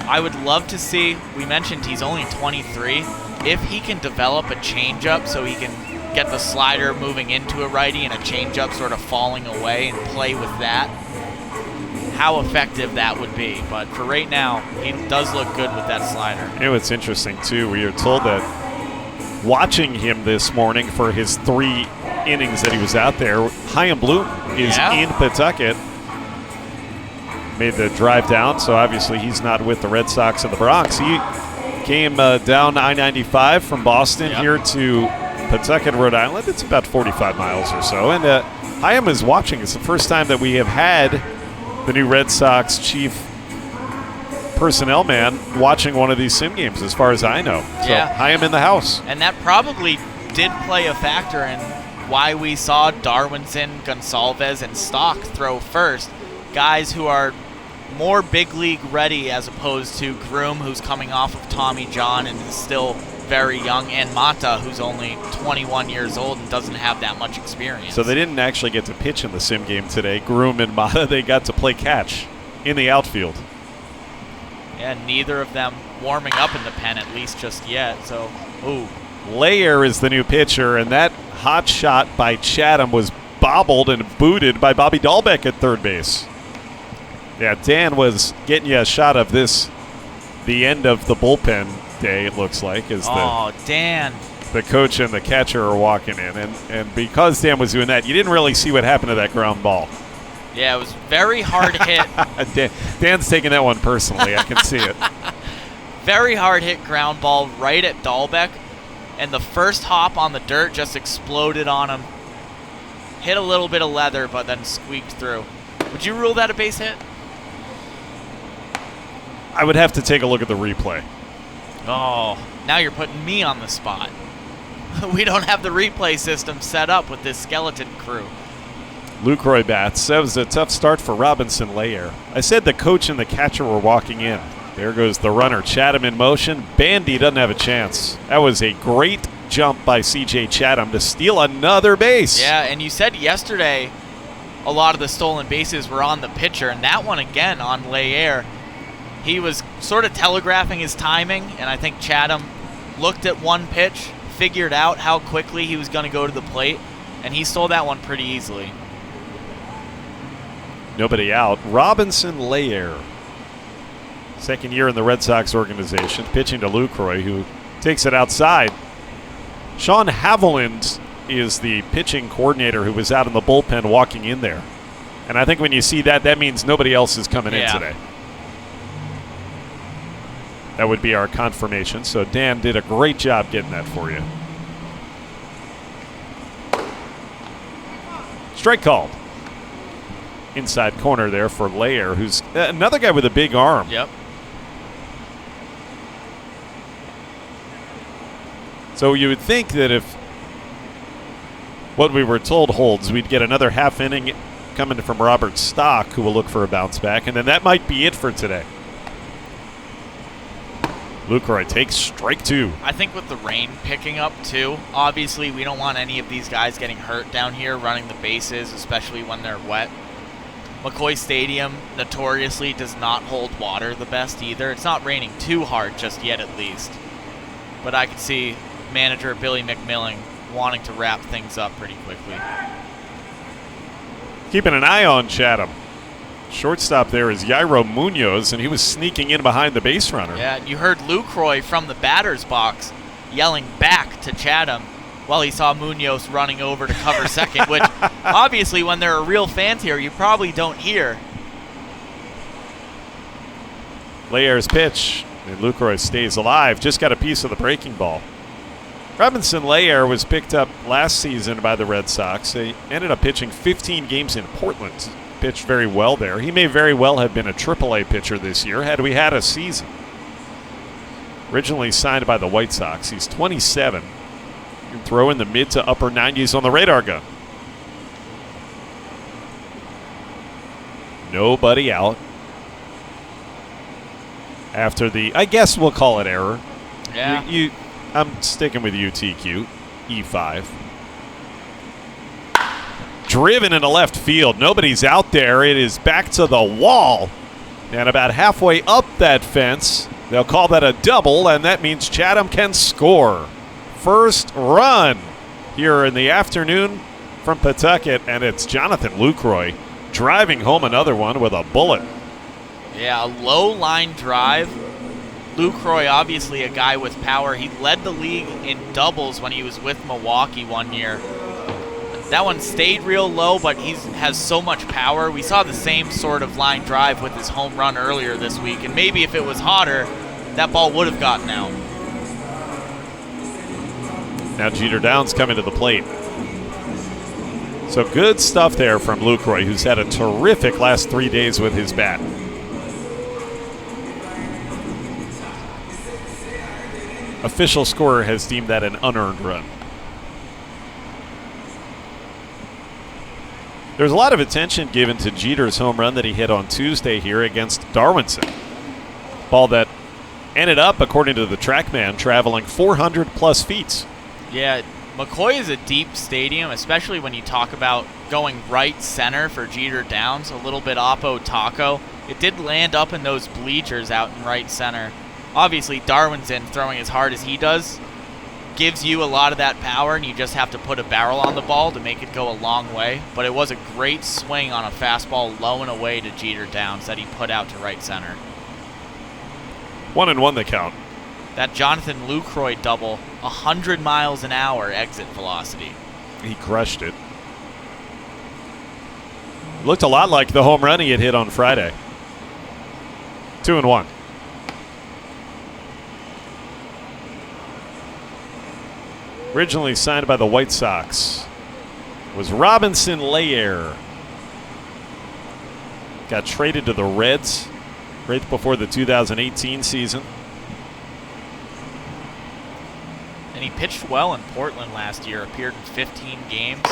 I would love to see, we mentioned he's only 23, if he can develop a changeup so he can get the slider moving into a righty and a changeup sort of falling away and play with that, how effective that would be. But for right now, he does look good with that slider. You know, it's interesting, too. We are told that watching him this morning for his 3 innings that he was out there, Chaim Bloom is in Pawtucket. Made the drive down, so obviously he's not with the Red Sox in the Bronx. He came down I-95 from Boston here to Pawtucket, Rhode Island. It's about 45 miles or so. And Chaim is watching. It's the first time that we have had the new Red Sox chief personnel man watching one of these sim games, as far as I know. So Chaim in the house. And that probably did play a factor in why we saw Darwinson, Gonsalves, and Stock throw first. Guys who are more big league ready as opposed to Groom, who's coming off of Tommy John and is still very young, and Mata, who's only 21 years old and doesn't have that much experience. So they didn't actually get to pitch in the sim game today. Groom and Mata, they got to play catch in the outfield. Yeah, neither of them warming up in the pen, at least just yet. So, Layer is the new pitcher, and that hot shot by Chatham was bobbled and booted by Bobby Dahlbeck at third base. Yeah, Dan was getting you a shot of this, the end of the bullpen day, it looks like, as Dan. The coach and the catcher are walking in. And because Dan was doing that, you didn't really see what happened to that ground ball. Yeah, it was very hard hit. Dan's taking that one personally. I can see it. Very hard hit ground ball right at Dahlbeck, and the first hop on the dirt just exploded on him. Hit a little bit of leather, but then squeaked through. Would you rule that a base hit? I would have to take a look at the replay. Oh, now you're putting me on the spot. We don't have the replay system set up with this skeleton crew. Lucroy bats. That was a tough start for Robinson Layer. I said the coach and the catcher were walking in. There goes the runner. Chatham in motion. Bandy doesn't have a chance. That was a great jump by C.J. Chatham to steal another base. Yeah, and you said yesterday a lot of the stolen bases were on the pitcher, and that one again on Layer. He was sort of telegraphing his timing, and I think Chatham looked at one pitch, figured out how quickly he was going to go to the plate, and he stole that one pretty easily. Nobody out. Robinson Layer, second year in the Red Sox organization, pitching to Lucroy, who takes it outside. Sean Haviland is the pitching coordinator who was out in the bullpen walking in there. And I think when you see that, that means nobody else is coming in today. That would be our confirmation. So Dan did a great job getting that for you. Strike called. Inside corner there for Layer, who's another guy with a big arm. Yep. So you would think that if what we were told holds, we'd get another half inning coming from Robert Stock, who will look for a bounce back, and then that might be it for today. Lucroy takes strike 2. I think with the rain picking up too, obviously we don't want any of these guys getting hurt down here running the bases, especially when they're wet. McCoy Stadium notoriously does not hold water the best either. It's not raining too hard just yet at least. But I could see manager Billy McMillan wanting to wrap things up pretty quickly. Keeping an eye on Chatham. Shortstop there is Yairo Munoz, and he was sneaking in behind the base runner. Yeah, you heard Lucroy from the batter's box yelling back to Chatham while he saw Munoz running over to cover second, which obviously when there are real fans here, you probably don't hear. Layer's pitch, and Lucroy stays alive. Just got a piece of the breaking ball. Robinson Layer was picked up last season by the Red Sox. They ended up pitching 15 games in Portland. Pitched very well there. He may very well have been a AAA pitcher this year had we had a season. Originally signed by the White Sox, he's 27. He can throw in the mid to upper 90s on the radar gun. Nobody out. After the, I guess we'll call it error. Yeah. I'm sticking with UTQ, E5. Driven into left field. Nobody's out there. It is back to the wall. And about halfway up that fence, they'll call that a double, and that means Chatham can score. First run here in the afternoon from Pawtucket, and it's Jonathan Lucroy driving home another one with a bullet. Yeah, a low line drive. Lucroy, obviously a guy with power. He led the league in doubles when he was with Milwaukee one year. That one stayed real low, but he has so much power. We saw the same sort of line drive with his home run earlier this week, and maybe if it was hotter, that ball would have gotten out. Now Jeter Downs coming to the plate. So good stuff there from Lucroy, who's had a terrific last 3 days with his bat. Official scorer has deemed that an unearned run. There's a lot of attention given to Jeter's home run that he hit on Tuesday here against Darwinson. Ball that ended up, according to the TrackMan, traveling 400 plus feet. Yeah, McCoy is a deep stadium, especially when you talk about going right center for Jeter Downs, a little bit oppo taco. It did land up in those bleachers out in right center. Obviously, Darwin's in throwing as hard as he does. Gives you a lot of that power, and you just have to put a barrel on the ball to make it go a long way. But it was a great swing on a fastball low and away to Jeter Downs that he put out to right center. 1-1 the count. That Jonathan Lucroy double, 100 miles an hour exit velocity. He crushed it. Looked a lot like the home run he had hit on Friday. 2-1. Originally signed by the White Sox was Robinson Layer. Got traded to the Reds right before the 2018 season. And he pitched well in Portland last year, appeared in 15 games.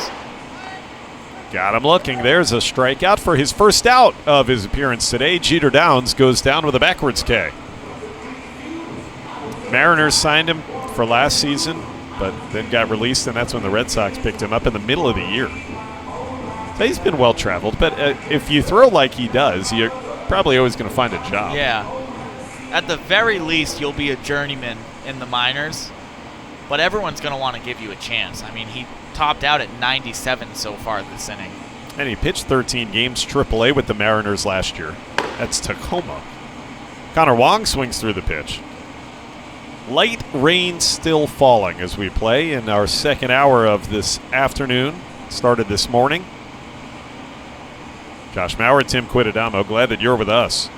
Got him looking. There's a strikeout for his first out of his appearance today. Jeter Downs goes down with a backwards K. Mariners signed him for last season, but then got released, and that's when the Red Sox picked him up in the middle of the year. So he's been well-traveled, but if you throw like he does, you're probably always going to find a job. Yeah. At the very least, you'll be a journeyman in the minors. but everyone's going to want to give you a chance. I mean, he topped out at 97 so far this inning. And he pitched 13 games AAA with the Mariners last year. That's Tacoma. Connor Wong swings through the pitch. Light rain still falling as we play in our second hour of this afternoon. Started this morning. Josh Maurer, Tim Quidadamo, glad that you're with us.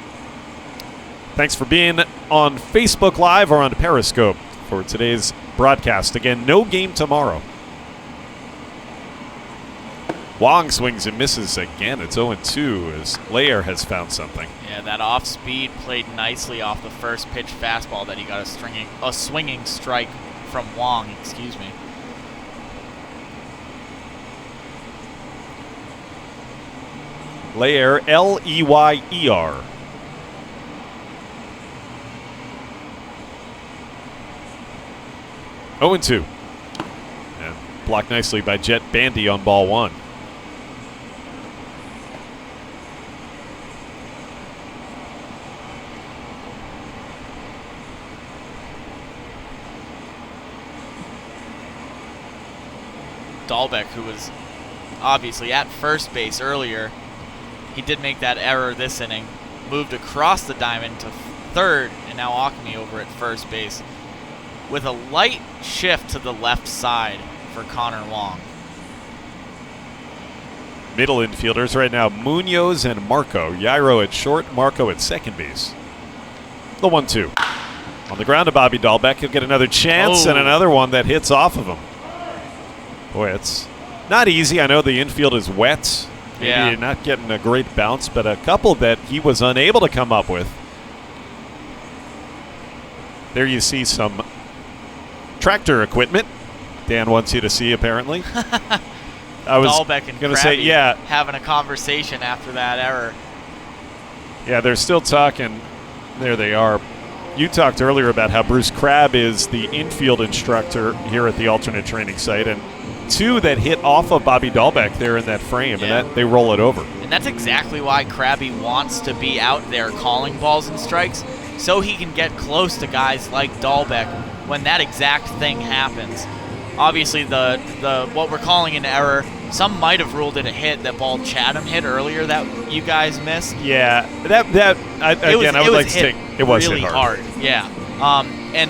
Thanks for being on Facebook Live or on Periscope for today's broadcast. Again, no game tomorrow. Wong swings and misses again. It's 0-2 as Lair has found something. Yeah, that off speed played nicely off the first pitch fastball that he got a swinging strike from Wong, excuse me. Lair, L-E-Y-E-R. Oh, 0-2. And blocked nicely by Jet Bandy on ball one. Dahlbeck, who was obviously at first base earlier, he did make that error this inning. Moved across the diamond to third, and now Acme over at first base with a light shift to the left side for Connor Wong. Middle infielders right now, Munoz and Marco. Yairo at short, Marco at second base. The 1-2. On the ground to Bobby Dahlbeck. He'll get another chance and another one that hits off of him. Boy, it's not easy. I know the infield is wet. Maybe you're not getting a great bounce, but a couple that he was unable to come up with. There you see some tractor equipment Dan wants you to see, apparently. I was Dahlbeck and going to say, yeah. having a conversation after that error. Yeah, they're still talking. There they are. You talked earlier about how Bruce Crabb is the infield instructor here at the alternate training site, and two that hit off of Bobby Dahlbeck there in that frame, and that they roll it over. And that's exactly why Krabby wants to be out there calling balls and strikes, so he can get close to guys like Dahlbeck when that exact thing happens. Obviously, the what we're calling an error, some might have ruled it a hit. That ball Chatham hit earlier that you guys missed. Yeah, I would like to take it was really hit hard. Yeah, and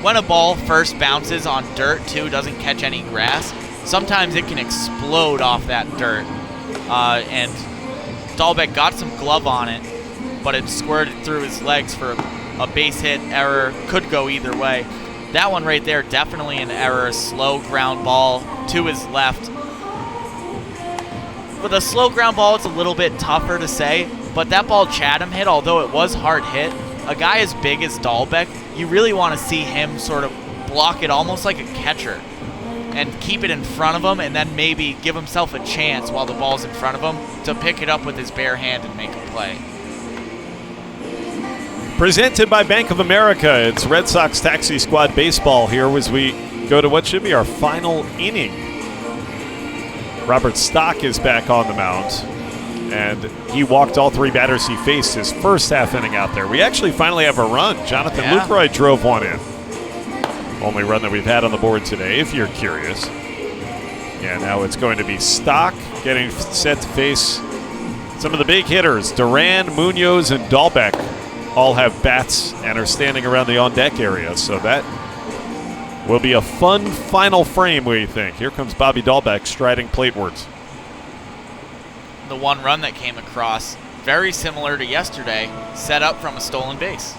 when a ball first bounces on dirt too, doesn't catch any grass, sometimes it can explode off that dirt. And Dahlbeck got some glove on it, but it squirted through his legs for a base hit error. Could go either way. That one right there, definitely an error. A slow ground ball to his left. With a slow ground ball, it's a little bit tougher to say, but that ball Chatham hit, although it was hard hit, a guy as big as Dahlbeck, you really want to see him sort of block it almost like a catcher and keep it in front of him, and then maybe give himself a chance while the ball's in front of him to pick it up with his bare hand and make a play. Presented by Bank of America. It's Red Sox Taxi Squad baseball here as we go to what should be our final inning. Robert Stock is back on the mound, and he walked all three batters he faced his first half inning out there. We actually finally have a run. Jonathan Lucroy drove one in. Only run that we've had on the board today, if you're curious. Yeah, now it's going to be Stock getting set to face some of the big hitters. Duran, Munoz, and Dahlbeck all have bats and are standing around the on-deck area. So that will be a fun final frame, we think. Here comes Bobby Dahlbeck striding platewards. The one run that came across, very similar to yesterday, set up from a stolen base.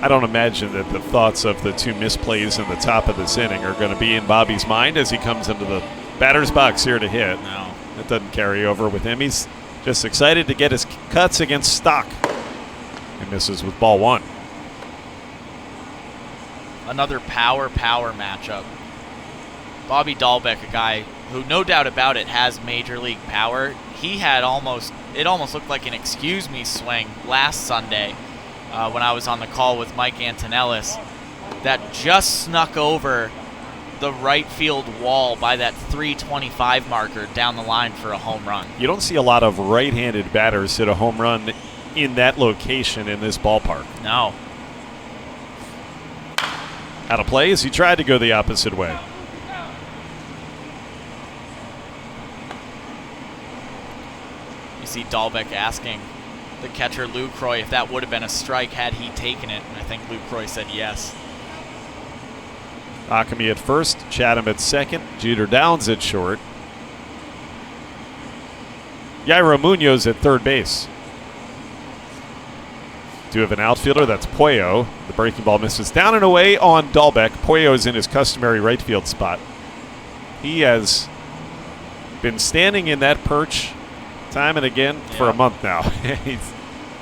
I don't imagine that the thoughts of the two misplays in the top of this inning are going to be in Bobby's mind as he comes into the batter's box here to hit. No. That doesn't carry over with him. He's just excited to get his cuts against Stock. He misses with ball one. Another power matchup. Bobby Dahlbeck, a guy who no doubt about it has major league power. He had it almost looked like an excuse me swing last Sunday when I was on the call with Mike Antonellis that just snuck over the right field wall by that 325 marker down the line for a home run. You don't see a lot of right-handed batters hit a home run in that location in this ballpark. No. Out of play as he tried to go the opposite way. You see Dahlbeck asking the catcher Lucroy if that would have been a strike had he taken it, and I think Lucroy said yes. Akami at first, Chatham at second, Jeter Downs at short. Yairo Munoz at third base. Do have an outfielder, that's Puello. The breaking ball misses down and away on Dahlbeck. Puello is in his customary right field spot. He has been standing in that perch time and again for a month now. He's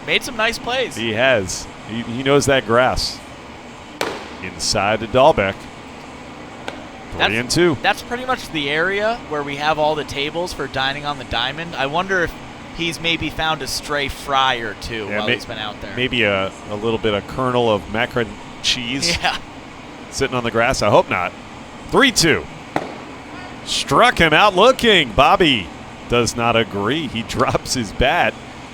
made some nice plays. He has. He knows that grass. Inside to Dahlbeck. 3-2. That's pretty much the area where we have all the tables for dining on the diamond. I wonder if he's maybe found a stray fry or two while he's been out there. Maybe a little bit of kernel of macaron cheese sitting on the grass. I hope not. 3-2. Struck him out looking. Bobby does not agree. He drops his bat.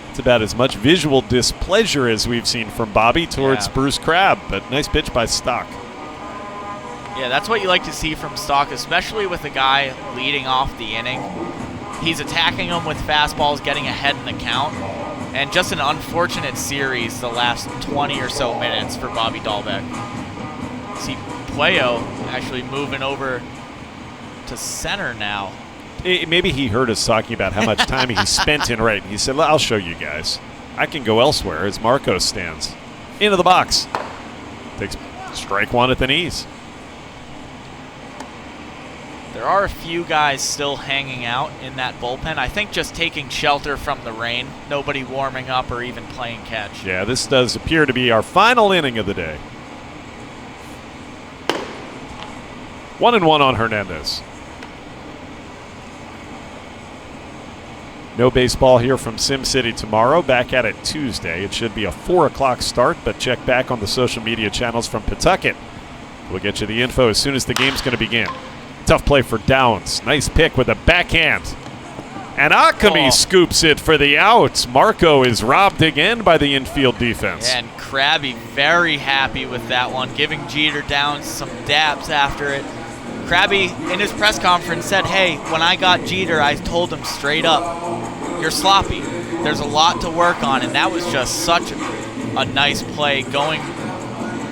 It's about as much visual displeasure as we've seen from Bobby towards Bruce Crabb, but nice pitch by Stock. Yeah, that's what you like to see from Stock, especially with the guy leading off the inning. He's attacking him with fastballs, getting ahead in the count, and just an unfortunate series the last 20 or so minutes for Bobby Dahlbeck. See Puello actually moving over to center now. Maybe he heard us talking about how much time he spent in right. He said, I'll show you guys. I can go elsewhere as Marcos stands. Into the box. Takes strike one at the knees. There are a few guys still hanging out in that bullpen. I think just taking shelter from the rain. Nobody warming up or even playing catch. Yeah, this does appear to be our final inning of the day. 1-1 on Hernandez. No baseball here from Sim City tomorrow. Back at it Tuesday. It should be a 4 o'clock start, but check back on the social media channels from Pawtucket. We'll get you the info as soon as the game's going to begin. Tough play for Downs. Nice pick with a backhand. And Akami scoops it for the out. Marco is robbed again by the infield defense. And Krabby very happy with that one, giving Jeter Downs some dabs after it. Krabby, in his press conference, said, hey, when I got Jeter, I told him straight up, you're sloppy. There's a lot to work on, and that was just such a nice play, going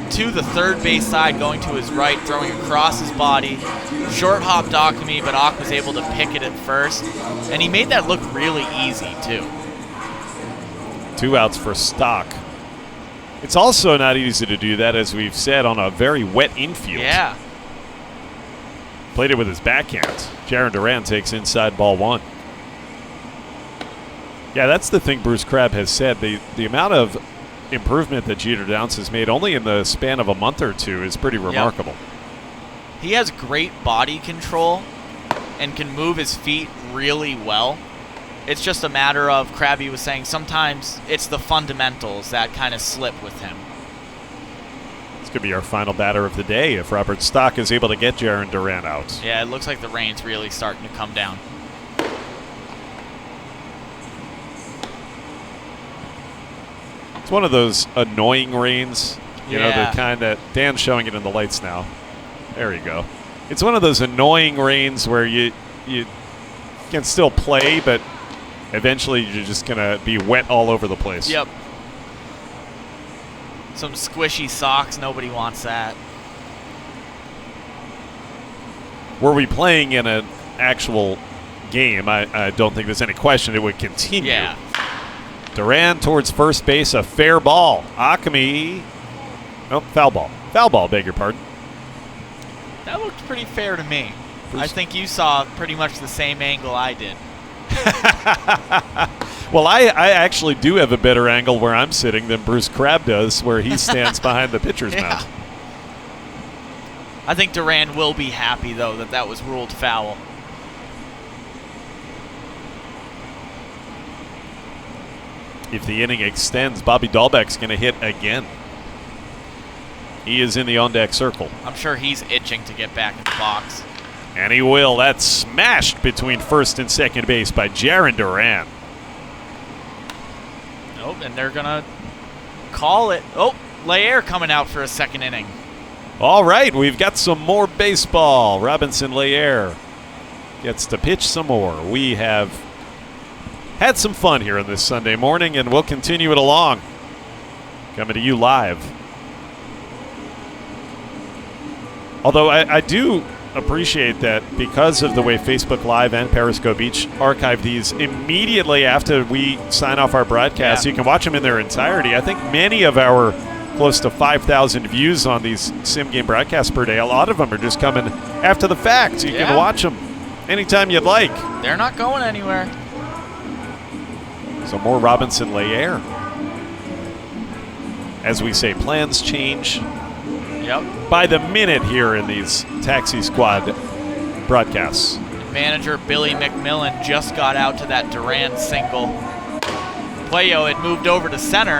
to the third base side, going to his right, throwing across his body. Short hopped Akami, but Ak was able to pick it at first, and he made that look really easy, too. 2 outs for Stock. It's also not easy to do that, as we've said, on a very wet infield. Yeah. Played it with his backhand. Jarren Duran takes inside ball 1. Yeah, that's the thing Bruce Crabb has said. The amount of improvement that Jeter Downs has made only in the span of a month or two is pretty remarkable. Yep. He has great body control and can move his feet really well. It's just a matter of, Krabby was saying, sometimes it's the fundamentals that kind of slip with him. Could be our final batter of the day if Robert Stock is able to get Jarren Duran out. Yeah, it looks like the rain's really starting to come down. It's one of those annoying rains, you know, the kind that Dan's showing it in the lights now. There you go. It's one of those annoying rains where you can still play, but eventually you're just going to be wet all over the place. Yep. Some squishy socks, nobody wants that. Were we playing in an actual game, I don't think there's any question it would continue. Yeah. Duran towards first base, a fair ball. Akami, nope, foul ball. Foul ball, beg your pardon. That looked pretty fair to me. I think you saw pretty much the same angle I did. Well, I actually do have a better angle where I'm sitting than Bruce Crabb does, where he stands behind the pitcher's mound. I think Duran will be happy, though, that was ruled foul. If the inning extends, Bobby Dahlbeck's going to hit again. He is in the on-deck circle. I'm sure he's itching to get back in the box. And he will. That's smashed between first and second base by Jarren Duran. Nope, and they're going to call it. Oh, Lair coming out for a second inning. All right, we've got some more baseball. Robinson Lair gets to pitch some more. We have had some fun here on this Sunday morning, and we'll continue it along. Coming to you live. Although I do appreciate that because of the way Facebook Live and Periscope each archive these immediately after we sign off our broadcast, you can watch them in their entirety. I think many of our close to 5,000 views on these Sim Game broadcasts per day, a lot of them are just coming after the fact. You can watch them anytime you'd like. They're not going anywhere. So more Robinson Lair. As we say, plans change by the minute here in these Taxi Squad broadcasts. Manager Billy McMillan just got out to that Duran single. Puello had moved over to center,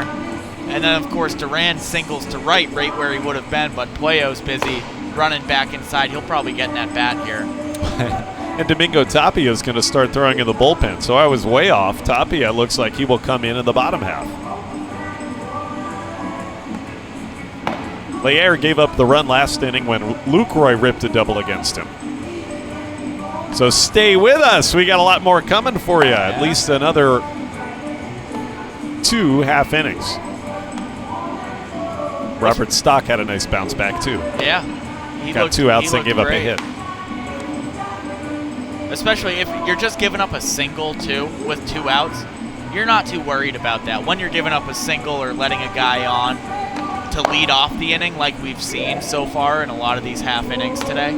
and then, of course, Duran singles to right where he would have been, but Puello's busy running back inside. He'll probably get in that bat here. And Domingo Tapia is going to start throwing in the bullpen, so I was way off. Tapia looks like he will come in the bottom half. Lair gave up the run last inning when Lucroy ripped a double against him. So stay with us. We got a lot more coming for you. At least another 2 half innings. Robert Stock had a nice bounce back, too. Yeah. He got 2 outs and gave up a hit. Especially if you're just giving up a single, too, with 2 outs. You're not too worried about that. When you're giving up a single or letting a guy on to lead off the inning like we've seen so far in a lot of these half innings today,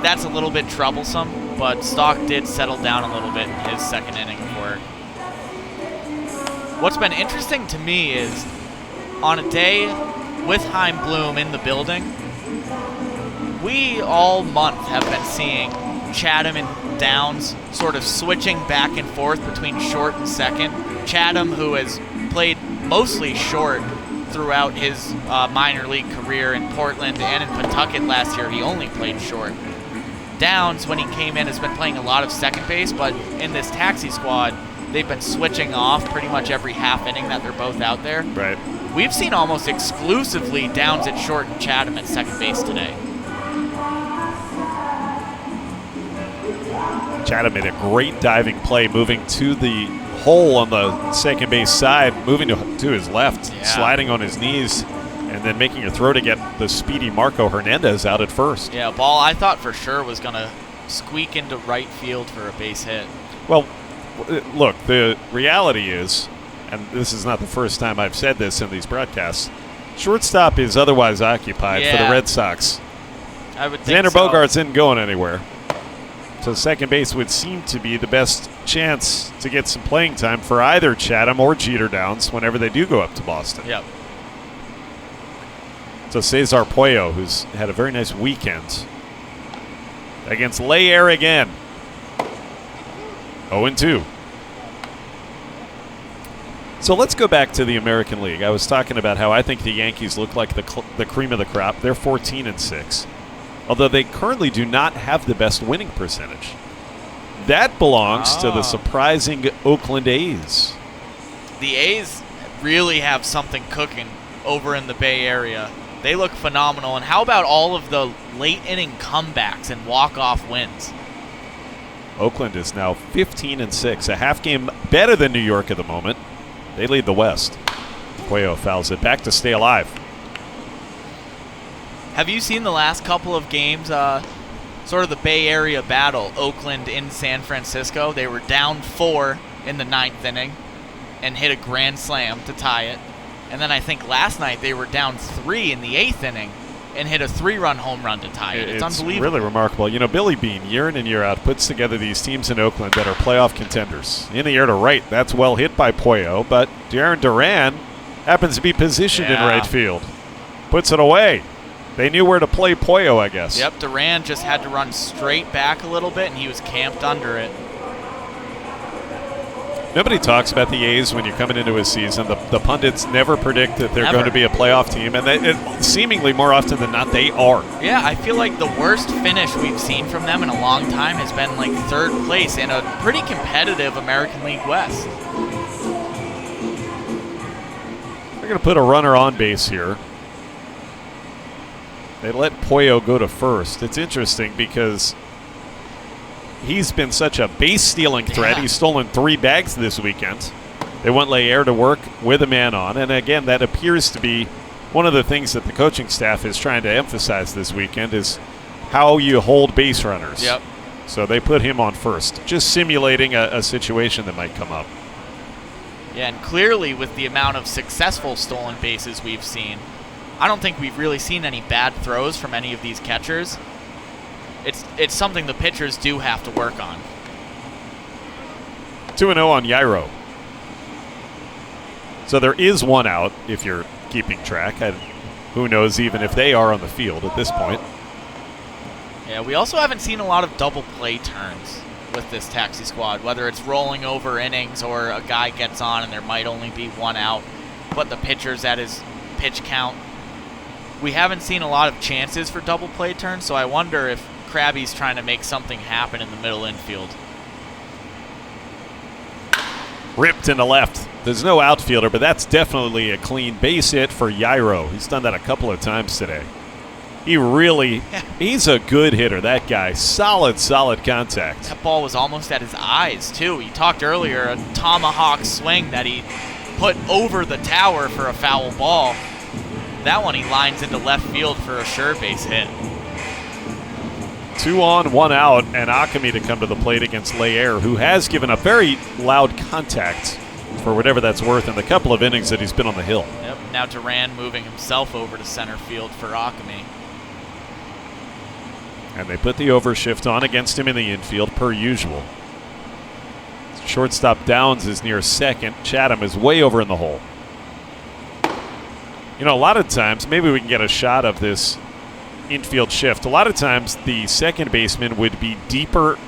that's a little bit troublesome, but Stock did settle down a little bit in his second inning of work. What's been interesting to me is on a day with Chaim Bloom in the building, we all month have been seeing Chatham and Downs sort of switching back and forth between short and second. Chatham, who has played mostly short throughout his minor league career in Portland and in Pawtucket last year, he only played short. Downs, when he came in, has been playing a lot of second base, but in this Taxi Squad, they've been switching off pretty much every half inning that they're both out there. Right. We've seen almost exclusively Downs at short and Chatham at second base today. Chatham made a great diving play, moving to the hole on the second base side, moving to his left, sliding on his knees, and then making a throw to get the speedy Marco Hernandez out at first. Yeah, ball I thought for sure was going to squeak into right field for a base hit. Well, look, the reality is, and this is not the first time I've said this in these broadcasts, shortstop is otherwise occupied for the Red Sox. I would think Xander so. Bogaerts isn't going anywhere. So second base would seem to be the best chance to get some playing time for either Chatham or Jeter Downs whenever they do go up to Boston. Yep. So Cesar Puello, who's had a very nice weekend against Lair again. 0-2. So let's go back to the American League. I was talking about how I think the Yankees look like the cream of the crop. They're 14-6. Although they currently do not have the best winning percentage. That belongs to the surprising Oakland A's. The A's really have something cooking over in the Bay Area. They look phenomenal. And how about all of the late inning comebacks and walk-off wins? Oakland is now 15-6, a half game better than New York at the moment. They lead the West. Puello fouls it back to stay alive. Have you seen the last couple of games, sort of the Bay Area battle, Oakland in San Francisco? They were down 4 in the 9th inning and hit a grand slam to tie it. And then I think last night they were down 3 in the 8th inning and hit a 3-run home run to tie it. It's unbelievable. Really remarkable. You know, Billy Beane, year in and year out, puts together these teams in Oakland that are playoff contenders. In the air to right, that's well hit by Puello, but Jarren Duran happens to be positioned in right field. Puts it away. They knew where to play Puello, I guess. Yep, Duran just had to run straight back a little bit, and he was camped under it. Nobody talks about the A's when you're coming into a season. The pundits never predict that they're going to be a playoff team, and seemingly more often than not, they are. Yeah, I feel like the worst finish we've seen from them in a long time has been like third place in a pretty competitive American League West. They're going to put a runner on base here. They let Pollo go to first. It's interesting because he's been such a base-stealing threat. Yeah. He's stolen 3 bags this weekend. They want Leyer to work with a man on. And again, that appears to be one of the things that the coaching staff is trying to emphasize this weekend is how you hold base runners. Yep. So they put him on first, just simulating a situation that might come up. Yeah, and clearly with the amount of successful stolen bases we've seen, I don't think we've really seen any bad throws from any of these catchers. It's something the pitchers do have to work on. 2-0 on Yairo. So there is one out if you're keeping track. Who knows even if they are on the field at this point. Yeah, we also haven't seen a lot of double play turns with this taxi squad, whether it's rolling over innings or a guy gets on and there might only be one out, but the pitcher's at his pitch count. We haven't seen a lot of chances for double play turns, so I wonder if Krabby's trying to make something happen in the middle infield. Ripped into left. There's no outfielder, but that's definitely a clean base hit for Yairo. He's done that a couple of times today. He's a good hitter, that guy. Solid contact. That ball was almost at his eyes, too. He talked earlier, a tomahawk swing that he put over the tower for a foul ball. That one he lines into left field for a sure base hit. 2 on, 1 out, and Akami to come to the plate against Leyer, who has given up very loud contact for whatever that's worth in the couple of innings that he's been on the hill. Yep. Now Duran moving himself over to center field for Akami. And they put the overshift on against him in the infield, per usual. Shortstop Downs is near second. Chatham is way over in the hole. You know, a lot of times, maybe we can get a shot of this infield shift. A lot of times, the second baseman would be deeper,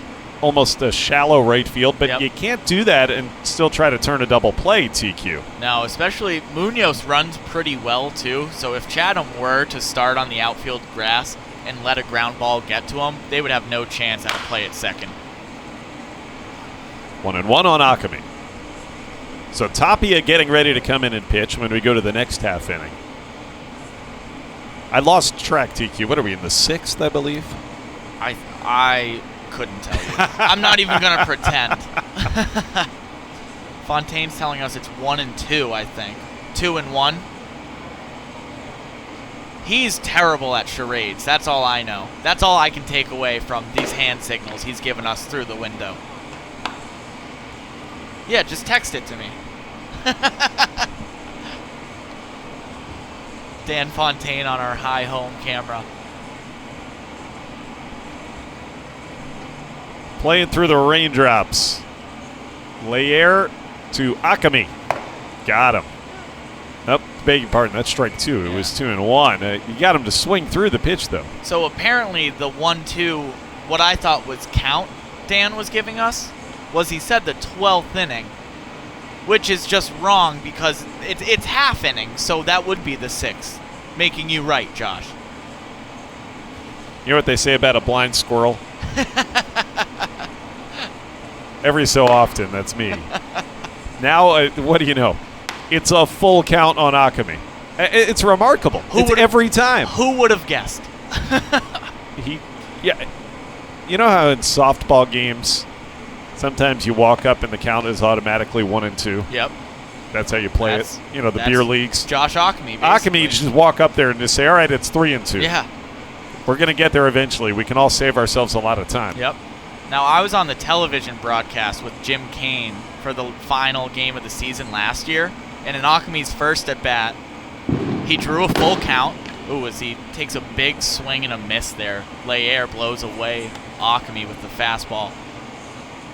almost a shallow right field, but you can't do that and still try to turn a double play, TQ. No, especially Munoz runs pretty well, too. So if Chatham were to start on the outfield grass and let a ground ball get to him, they would have no chance at a play at second. 1-1 on Akami. So Tapia getting ready to come in and pitch when we go to the next half inning. I lost track, TQ. What are we, in the 6th, I believe? I couldn't tell you. I'm not even going to pretend. Fontaine's telling us it's 1-2, I think. 2-1. He's terrible at charades. That's all I know. That's all I can take away from these hand signals he's given us through the window. Yeah, just text it to me. Dan Fontaine on our high home camera. Playing through the raindrops. Leyer to Akami. Got him. Nope, beg your pardon. That's strike 2. It was 2-1. You got him to swing through the pitch, though. So apparently the 1-2, what I thought was count Dan was giving us, was he said the 12th inning, which is just wrong because it's half inning, so that would be the 6th, making you right, Josh. You know what they say about a blind squirrel? Every so often, that's me. Now, what do you know? It's a full count on Akami. It's remarkable. It's every time. Who would have guessed? You know how in softball games, sometimes you walk up and the count is automatically 1-2? Yep. That's how you play it. You know, the beer leagues. Josh Akami, basically. Akami just walk up there and just say, all right, it's 3-2. Yeah. We're going to get there eventually. We can all save ourselves a lot of time. Yep. Now, I was on the television broadcast with Jim Kane for the final game of the season last year, and in Akami's first at-bat, he drew a full count. Ooh, as he takes a big swing and a miss there. Leyer blows away Akami with the fastball.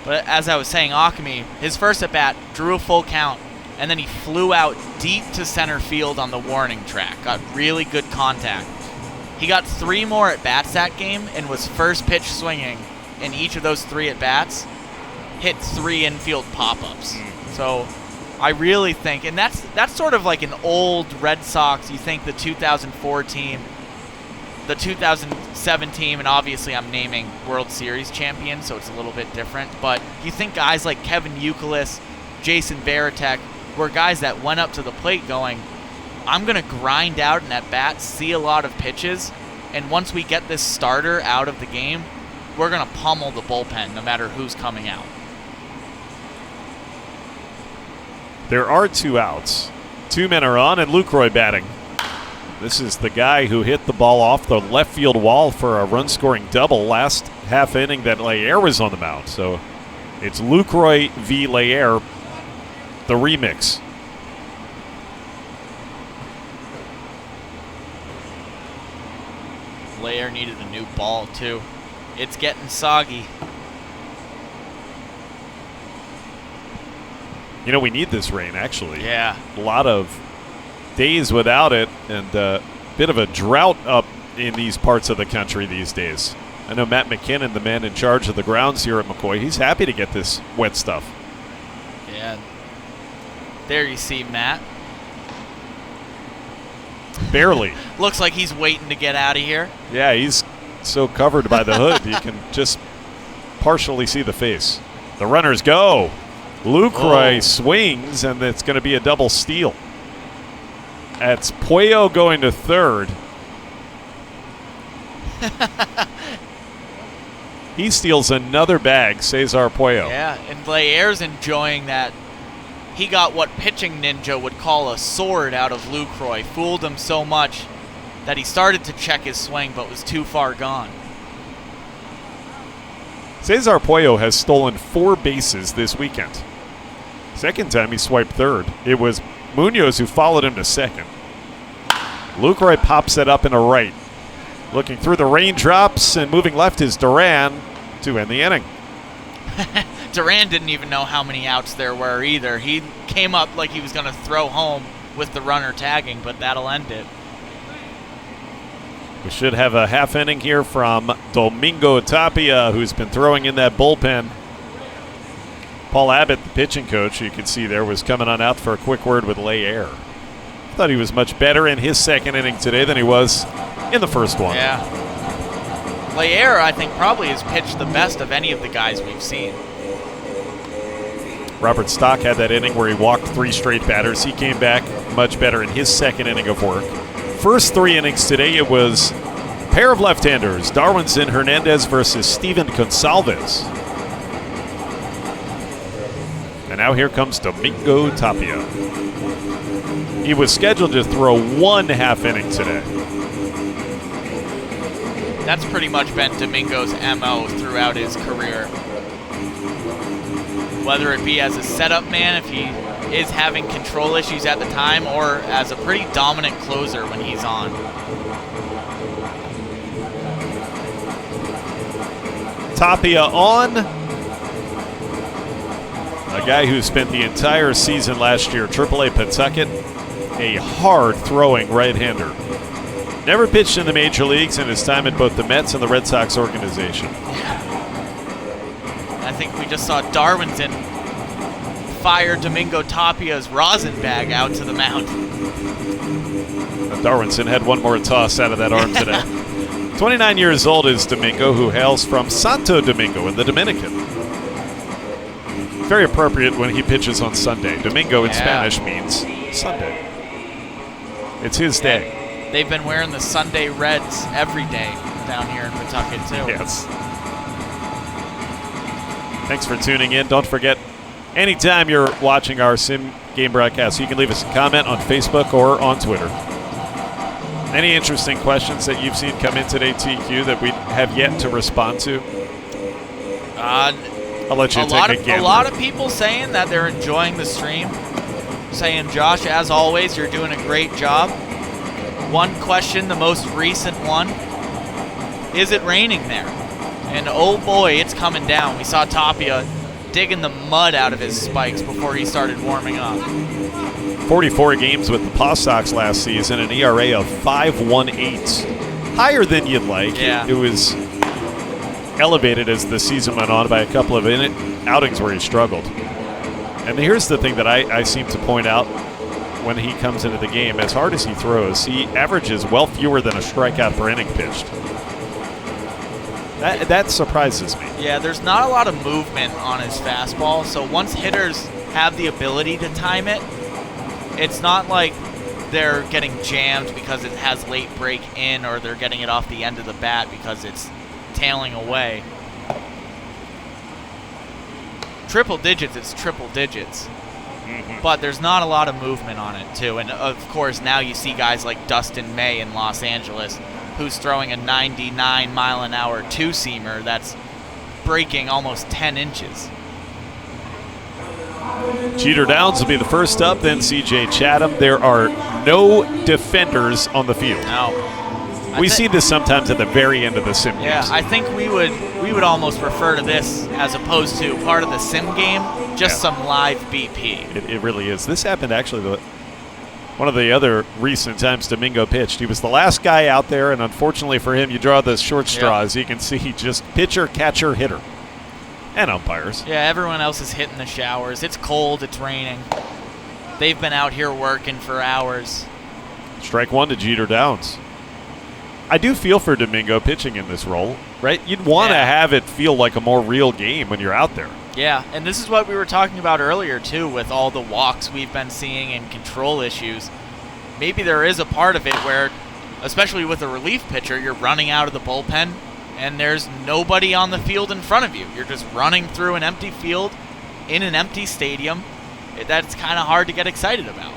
But as I was saying, Akami, his first at-bat, drew a full count, and then he flew out deep to center field on the warning track. Got really good contact. He got 3 more at-bats that game and was first pitch swinging in each of those 3 at-bats. hit 3 infield pop-ups. So I really think, and that's sort of like an old Red Sox. You think the 2004 team, the 2007 team, and obviously I'm naming World Series champions, so it's a little bit different. But you think guys like Kevin Youkilis, Jason Varitek were guys that went up to the plate going, I'm going to grind out an at-bat, see a lot of pitches, and once we get this starter out of the game, we're going to pummel the bullpen no matter who's coming out. There are 2 outs. 2 men are on, and Lucroy batting. This is the guy who hit the ball off the left field wall for a run-scoring double last half inning that Layer was on the mound. So it's Lucroy v. Layer, the remix. Layer needed a new ball, too. It's getting soggy. You know, we need this rain, actually. Yeah. A lot of days without it, and a bit of a drought up in these parts of the country these days. I know Matt McKinnon, the man in charge of the grounds here at McCoy, he's happy to get this wet stuff. Yeah. There you see Matt. Barely. Looks like he's waiting to get out of here. Yeah, he's so covered by the hood, you can just partially see the face. The runners go. Lucroy swings, and it's going to be a double steal. That's Puello going to third. He steals another bag, Cesar Puello. Yeah, and Layer's enjoying that. He got what Pitching Ninja would call a sword out of Lucroy. Fooled him so much that he started to check his swing but was too far gone. Cesar Puello has stolen 4 bases this weekend. Second time he swiped third. It was Munoz who followed him to second. Lucroy pops it up into right. Looking through the raindrops and moving left is Duran to end the inning. Duran didn't even know how many outs there were either. He came up like he was going to throw home with the runner tagging, but that'll end it. We should have a half inning here from Domingo Tapia, who's been throwing in that bullpen. Paul Abbott, the pitching coach, you can see there, was coming on out for a quick word with Layer. Thought he was much better in his second inning today than he was in the first one. Yeah. Layer, I think, probably has pitched the best of any of the guys we've seen. Robert Stock had that inning where he walked 3 straight batters. He came back much better in his second inning of work. First 3 innings today, it was a pair of left-handers, Darwin and Hernandez versus Steven Gonsalves. And now here comes Domingo Tapia. He was scheduled to throw 1 half inning today. That's pretty much been Domingo's MO throughout his career. Whether it be as a setup man, if he is having control issues at the time, or as a pretty dominant closer when he's on. Tapia on. A guy who spent the entire season last year, AAA Pawtucket, a hard-throwing right-hander. Never pitched in the major leagues in his time at both the Mets and the Red Sox organization. I think we just saw Darwinson fire Domingo Tapia's rosin bag out to the mound. Darwinson had one more toss out of that arm today. 29 years old is Domingo, who hails from Santo Domingo in the Dominican. Very appropriate when he pitches on Sunday. Domingo in Spanish means Sunday. It's his day. They've been wearing the Sunday Reds every day down here in Pawtucket, too. Yes. Thanks for tuning in. Don't forget, anytime you're watching our Sim Game broadcast, you can leave us a comment on Facebook or on Twitter. Any interesting questions that you've seen come in today, TQ, that we have yet to respond to? I'll let you take a gander. A lot of people saying that they're enjoying the stream. Saying, Josh, as always, you're doing a great job. One question, the most recent one, is it raining there? And oh boy, it's coming down. We saw Tapia digging the mud out of his spikes before he started warming up. 44 games with the Paw Sox last season, an ERA of 5.18. Higher than you'd like. Yeah. It was elevated as the season went on by a couple of outings where he struggled. And here's the thing that I seem to point out when he comes into the game. As hard as he throws, he averages well fewer than a strikeout per inning pitched. That surprises me. Yeah, there's not a lot of movement on his fastball, so once hitters have the ability to time it, it's not like they're getting jammed because it has late break in, or they're getting it off the end of the bat because it's tailing away. Triple digits, it's triple digits. But there's not a lot of movement on it, too. And, of course, now you see guys like Dustin May in Los Angeles, who's throwing a 99-mile-an-hour two-seamer that's breaking almost 10 inches. Jeter Downs will be the first up, then C.J. Chatham. There are no defenders on the field. No. We see this sometimes at the very end of the sim games. Yeah, I think we would almost refer to this as opposed to part of the sim game, just some live BP. It really is. This happened actually one of the other recent times Domingo pitched. He was the last guy out there, and unfortunately for him, you draw the short straw, as you can see, just pitcher, catcher, hitter, and umpires. Yeah, everyone else is hitting the showers. It's cold, it's raining. They've been out here working for hours. Strike one to Jeter Downs. I do feel for Domingo pitching in this role, right? You'd want to have it feel like a more real game when you're out there. Yeah, and this is what we were talking about earlier, too, with all the walks we've been seeing and control issues. Maybe there is a part of it where, especially with a relief pitcher, you're running out of the bullpen, and there's nobody on the field in front of you. You're just running through an empty field in an empty stadium. That's kind of hard to get excited about.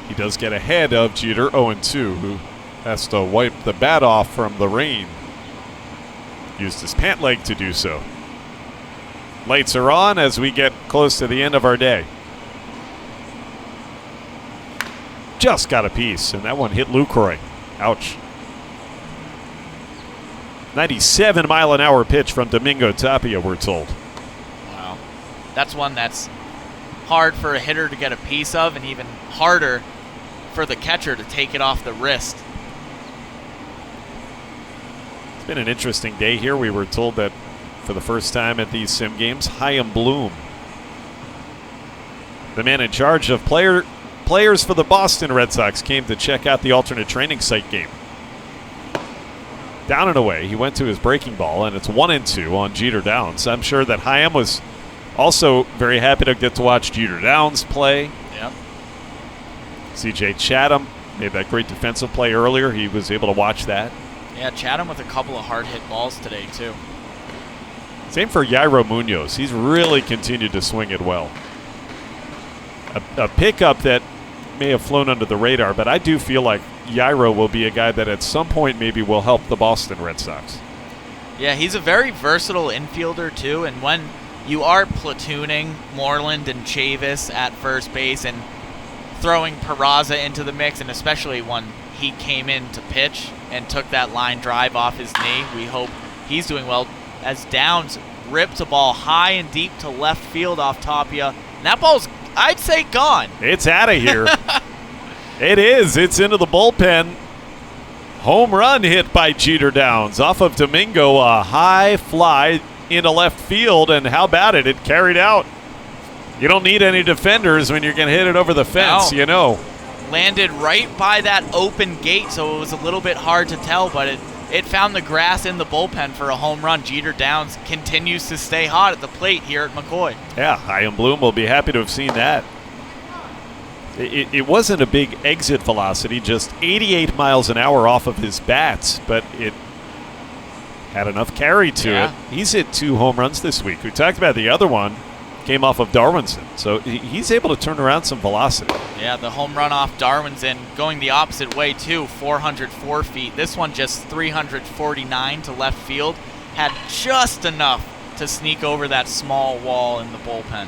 He does get ahead of Jeter, 0-2, who has to wipe the bat off from the rain. Used his pant leg to do so. Lights are on as we get close to the end of our day. Just got a piece, and that one hit Lucroy. Ouch. 97-mile-an-hour pitch from Domingo Tapia, we're told. Wow. That's one that's hard for a hitter to get a piece of, and even harder for the catcher to take it off the wrist. It's been an interesting day here. We were told that for the first time at these sim games, Chaim Bloom, the man in charge of players for the Boston Red Sox, came to check out the alternate training site game. Down and away, he went to his breaking ball, and it's 1-2 on Jeter Downs. I'm sure that Chaim was also very happy to get to watch Jeter Downs play. Yep. C.J. Chatham made that great defensive play earlier. He was able to watch that. Yeah, Chatham with a couple of hard-hit balls today, too. Same for Yairo Munoz. He's really continued to swing it well. A pickup that may have flown under the radar, but I do feel like Yairo will be a guy that at some point maybe will help the Boston Red Sox. Yeah, he's a very versatile infielder, too, and when you are platooning Moreland and Chavis at first base and throwing Peraza into the mix, and especially when he came in to pitch and took that line drive off his knee, we hope he's doing well, as Downs ripped a ball high and deep to left field off Tapia. And that ball's, I'd say, gone. It's out of here. It is. It's into the bullpen. Home run hit by Jeter Downs off of Domingo. A high fly into left field, and how about it? It carried out. You don't need any defenders when you're going to hit it over the fence, you know. Landed right by that open gate, so it was a little bit hard to tell, but it found the grass in the bullpen for a home run. Jeter Downs continues to stay hot at the plate here at McCoy. Yeah, Chaim Bloom will be happy to have seen that. It wasn't a big exit velocity, just 88 miles an hour off of his bats, but it had enough carry to it. He's hit 2 home runs this week. We talked about the other one. Came off of Darwinson, so he's able to turn around some velocity. Yeah, the home run off Darwinson going the opposite way too, 404 feet. This one just 349 to left field. Had just enough to sneak over that small wall in the bullpen.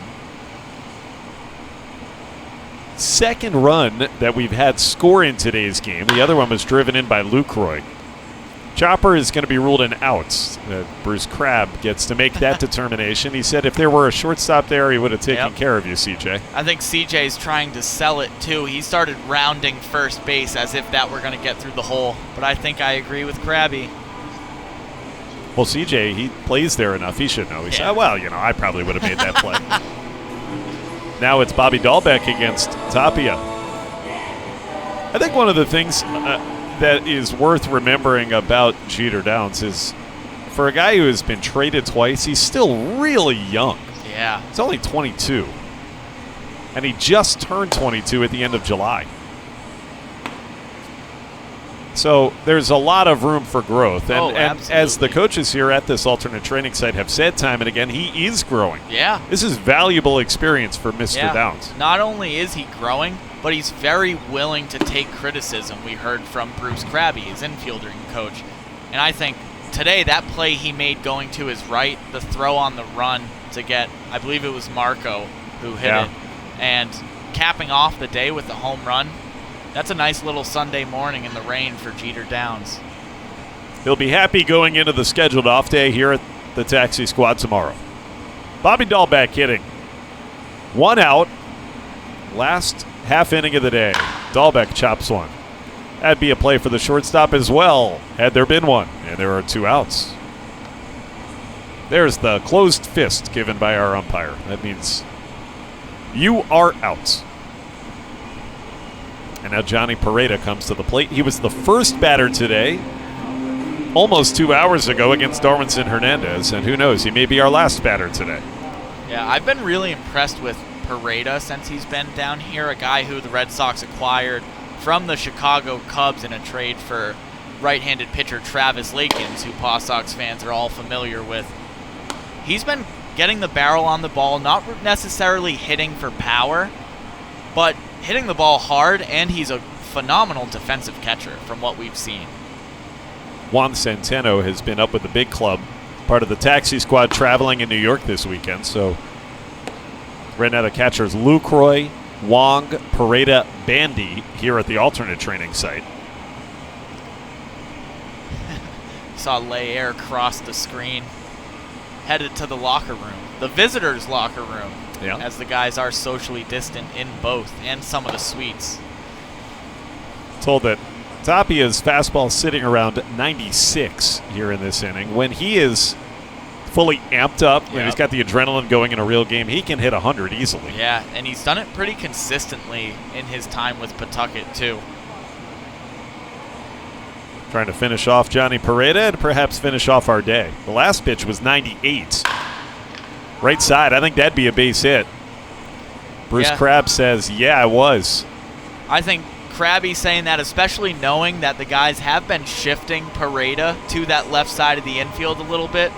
Second run that we've had score in today's game. The other one was driven in by Lucroy. Chopper is going to be ruled an out. Bruce Crabb gets to make that determination. He said if there were a shortstop there, he would have taken care of you, CJ. I think CJ's trying to sell it, too. He started rounding first base as if that were going to get through the hole. But I think I agree with Krabby. Well, CJ, he plays there enough. He should know. He said, well, I probably would have made that play. Now it's Bobby Dahlbeck against Tapia. I think one of the things that is worth remembering about Jeter Downs is for a guy who has been traded twice, he's still really young. Yeah. He's only 22. And he just turned 22 at the end of July. So there's a lot of room for growth. And as the coaches here at this alternate training site have said time and again, he is growing. Yeah. This is valuable experience for Mr. Downs. Not only is he growing, but he's very willing to take criticism. We heard from Bruce Krabby, his infielding coach. And I think today that play he made going to his right, the throw on the run to get, I believe it was Marco who hit it, and capping off the day with the home run, that's a nice little Sunday morning in the rain for Jeter Downs. He'll be happy going into the scheduled off day here at the Taxi Squad tomorrow. Bobby Dahlbeck hitting. 1 out. Last half inning of the day. Dahlbeck chops one. That'd be a play for the shortstop as well, had there been one. And there are 2 outs. There's the closed fist given by our umpire. That means you are out. And now Johnny Pereda comes to the plate. He was the first batter today, almost 2 hours ago against Darwin Hernandez. And who knows, he may be our last batter today. Yeah, I've been really impressed with Pereda since he's been down here, a guy who the Red Sox acquired from the Chicago Cubs in a trade for right-handed pitcher Travis Lakins, who Paw Sox fans are all familiar with. He's been getting the barrel on the ball, not necessarily hitting for power, but hitting the ball hard, and he's a phenomenal defensive catcher from what we've seen. Juan Centeno has been up with the big club, part of the Taxi Squad traveling in New York this weekend. So right now the catchers Lucroy, Wong, Pereda, Bandy here at the alternate training site. Saw Lair cross the screen, headed to the locker room, the visitors' locker room, as the guys are socially distant in both and some of the suites. Told that Tapia's fastball sitting around 96 here in this inning. When he is fully amped up, when he's got the adrenaline going in a real game, he can hit 100 easily. Yeah, and he's done it pretty consistently in his time with Pawtucket, too. Trying to finish off Johnny Pereda and perhaps finish off our day. The last pitch was 98. Right side, I think that'd be a base hit. Bruce Crabb says, yeah, it was. I think Krabby saying that, especially knowing that the guys have been shifting Pereda to that left side of the infield a little bit.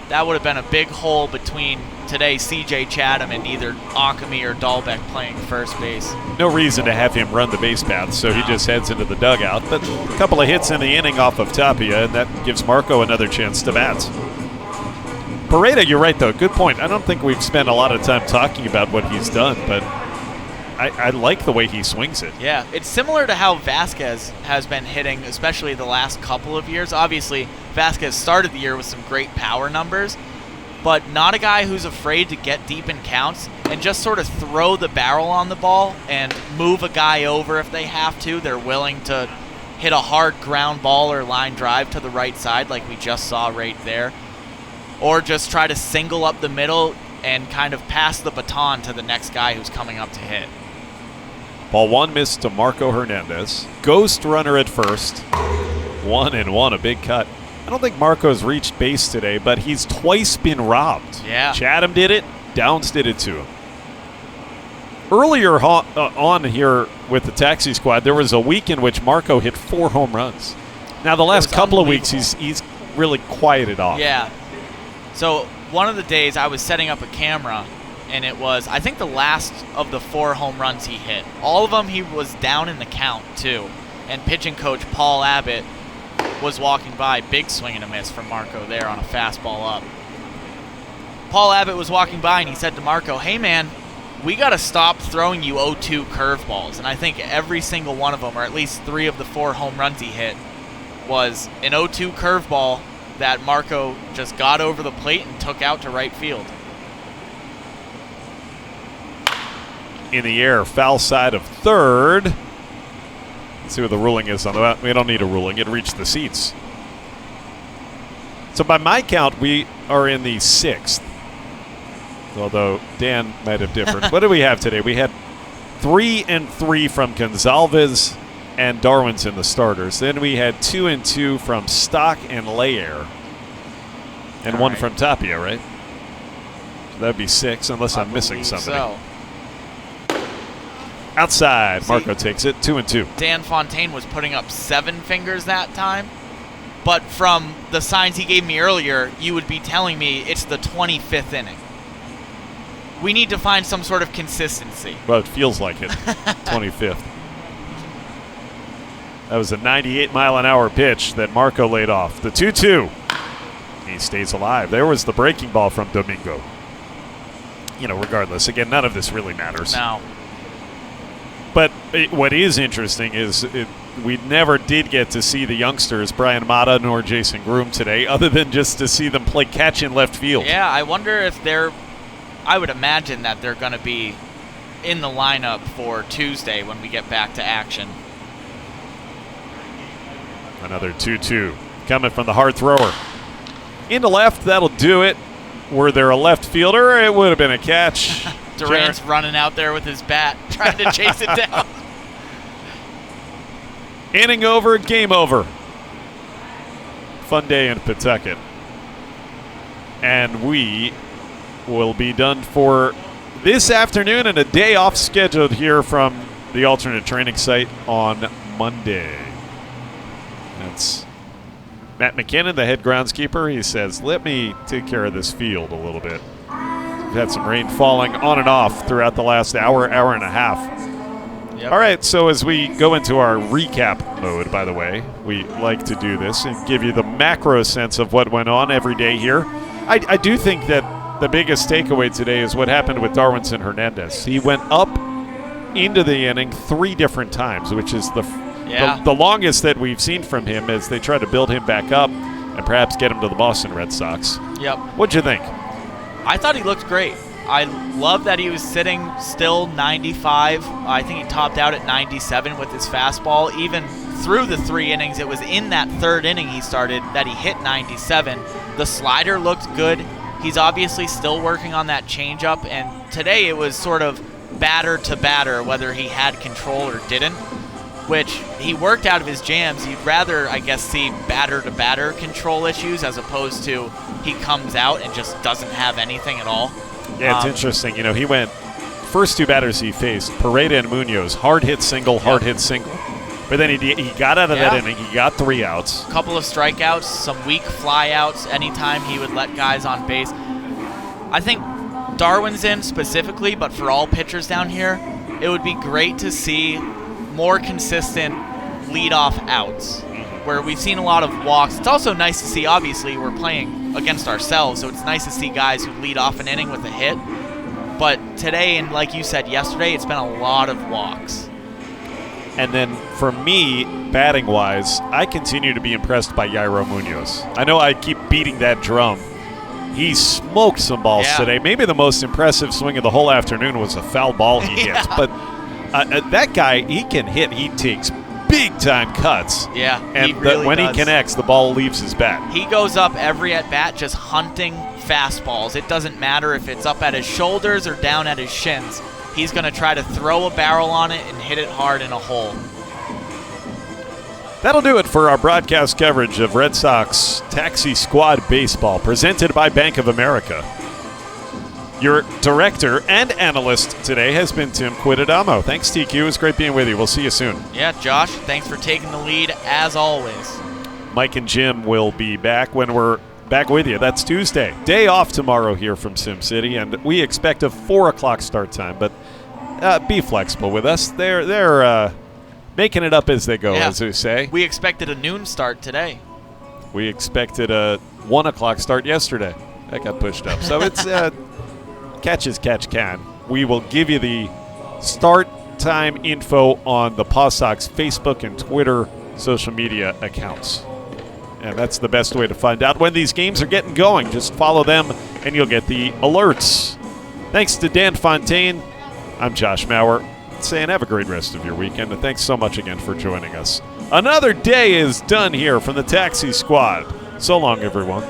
That would have been a big hole between today C.J. Chatham and either Ockamy or Dahlbeck playing first base. No reason to have him run the base path, so he just heads into the dugout. But a couple of hits in the inning off of Tapia, and that gives Marco another chance to bat. Pereda, you're right, though. Good point. I don't think we've spent a lot of time talking about what he's done, but I like the way he swings it. Yeah, it's similar to how Vasquez has been hitting, especially the last couple of years. Obviously, Vasquez started the year with some great power numbers, but not a guy who's afraid to get deep in counts and just sort of throw the barrel on the ball and move a guy over if they have to. They're willing to hit a hard ground ball or line drive to the right side like we just saw right there, or just try to single up the middle and kind of pass the baton to the next guy who's coming up to hit. Ball 1 missed to Marco Hernandez. Ghost runner at first. 1-1, a big cut. I don't think Marco's reached base today, but he's twice been robbed. Yeah. Chatham did it. Downs did it to him. Earlier on here with the Taxi Squad, there was a week in which Marco hit 4 home runs. Now, the last couple of weeks, he's really quieted off. Yeah. So one of the days I was setting up a camera, and it was, I think, the last of the 4 home runs he hit. All of them he was down in the count, too. And pitching coach Paul Abbott was walking by. Big swing and a miss from Marco there on a fastball up. Paul Abbott was walking by, and he said to Marco, hey, man, we got to stop throwing you 0-2 curveballs. And I think every single one of them, or at least 3 of the 4 home runs he hit, was an 0-2 curveball that Marco just got over the plate and took out to right field. In the air, foul side of third. Let's see what the ruling is on that. We don't need a ruling. It reached the seats. So by my count, we are in the 6th. Although Dan might have differed. What did we have today? We had 3 and 3 from Gonzalez and Darwin's in the starters. Then we had 2 and 2 from Stock and Layer. And All 1 right. from Tapia, right? So that'd be 6, unless I'm missing somebody. So. Outside, See, Marco takes it, 2 and 2. Dan Fontaine was putting up 7 fingers that time. But from the signs he gave me earlier, you would be telling me it's the 25th inning. We need to find some sort of consistency. Well, it feels like it. 25th. That was a 98-mile-an-hour pitch that Marco laid off. The 2-2. He stays alive. There was the breaking ball from Domingo. Regardless, again, none of this really matters. No. But what is interesting is we never did get to see the youngsters, Brian Mata nor Jason Groom today, other than just to see them play catch in left field. Yeah, I wonder if I would imagine that they're going to be in the lineup for Tuesday when we get back to action. Another 2-2 coming from the hard thrower. Into left, that'll do it. Were there a left fielder, it would have been a catch. Durant's running out there with his bat, trying to chase it down. Inning over, game over. Fun day in Pawtucket. And we will be done for this afternoon and a day off scheduled here from the alternate training site on Monday. That's Matt McKinnon, the head groundskeeper. He says, let me take care of this field a little bit. We've had some rain falling on and off throughout the last hour and a half. Yep. All right, so as we go into our recap mode, by the way, we like to do this and give you the macro sense of what went on every day here. I do think that the biggest takeaway today is what happened with Darwin Hernandez. He went up into the inning 3 different times, which is the longest that we've seen from him as they try to build him back up and perhaps get him to the Boston Red Sox. Yep. What'd you think? I thought he looked great. I love that he was sitting still 95. I think he topped out at 97 with his fastball. Even through the 3 innings, it was in that 3rd inning he started that he hit 97. The slider looked good. He's obviously still working on that changeup, and today it was sort of batter to batter, whether he had control or didn't, which he worked out of his jams. You'd rather, I guess, see batter to batter control issues as opposed to he comes out and just doesn't have anything at all. Yeah, it's interesting. He went first 2 batters he faced, Pareda and Munoz, hard hit single. But then he got out of that inning. He got 3 outs. A couple of strikeouts, some weak flyouts anytime he would let guys on base. I think Darwin's in specifically, but for all pitchers down here, it would be great to see more consistent leadoff outs where we've seen a lot of walks. It's also nice to see, obviously, we're playing against ourselves, so it's nice to see guys who lead off an inning with a hit. But today, and like you said yesterday, it's been a lot of walks. And then for me, batting-wise, I continue to be impressed by Yairo Munoz. I know I keep beating that drum. He smoked some balls today. Maybe the most impressive swing of the whole afternoon was a foul ball he hit. But that guy, he can hit. He takes big-time cuts. Yeah, and he really when does. He connects, the ball leaves his bat. He goes up every at-bat just hunting fastballs. It doesn't matter if it's up at his shoulders or down at his shins. He's going to try to throw a barrel on it and hit it hard in a hole. That'll do it for our broadcast coverage of Red Sox Taxi Squad Baseball, presented by Bank of America. Your director and analyst today has been Tim Quidadamo. Thanks, TQ. It was great being with you. We'll see you soon. Yeah, Josh, thanks for taking the lead, as always. Mike and Jim will be back when we're back with you. That's Tuesday. Day off tomorrow here from Sim City, and we expect a 4 o'clock start time, but be flexible with us. They're making it up as they go, as we say. We expected a noon start today. We expected a 1 o'clock start yesterday. That got pushed up. So it's catch as catch can. We will give you the start time info on the Paw Sox Facebook and Twitter social media accounts. And that's the best way to find out when these games are getting going. Just follow them and you'll get the alerts. Thanks to Dan Fontaine. I'm Josh Maurer, saying have a great rest of your weekend, and thanks so much again for joining us. Another day is done here from the Taxi Squad. So long, everyone.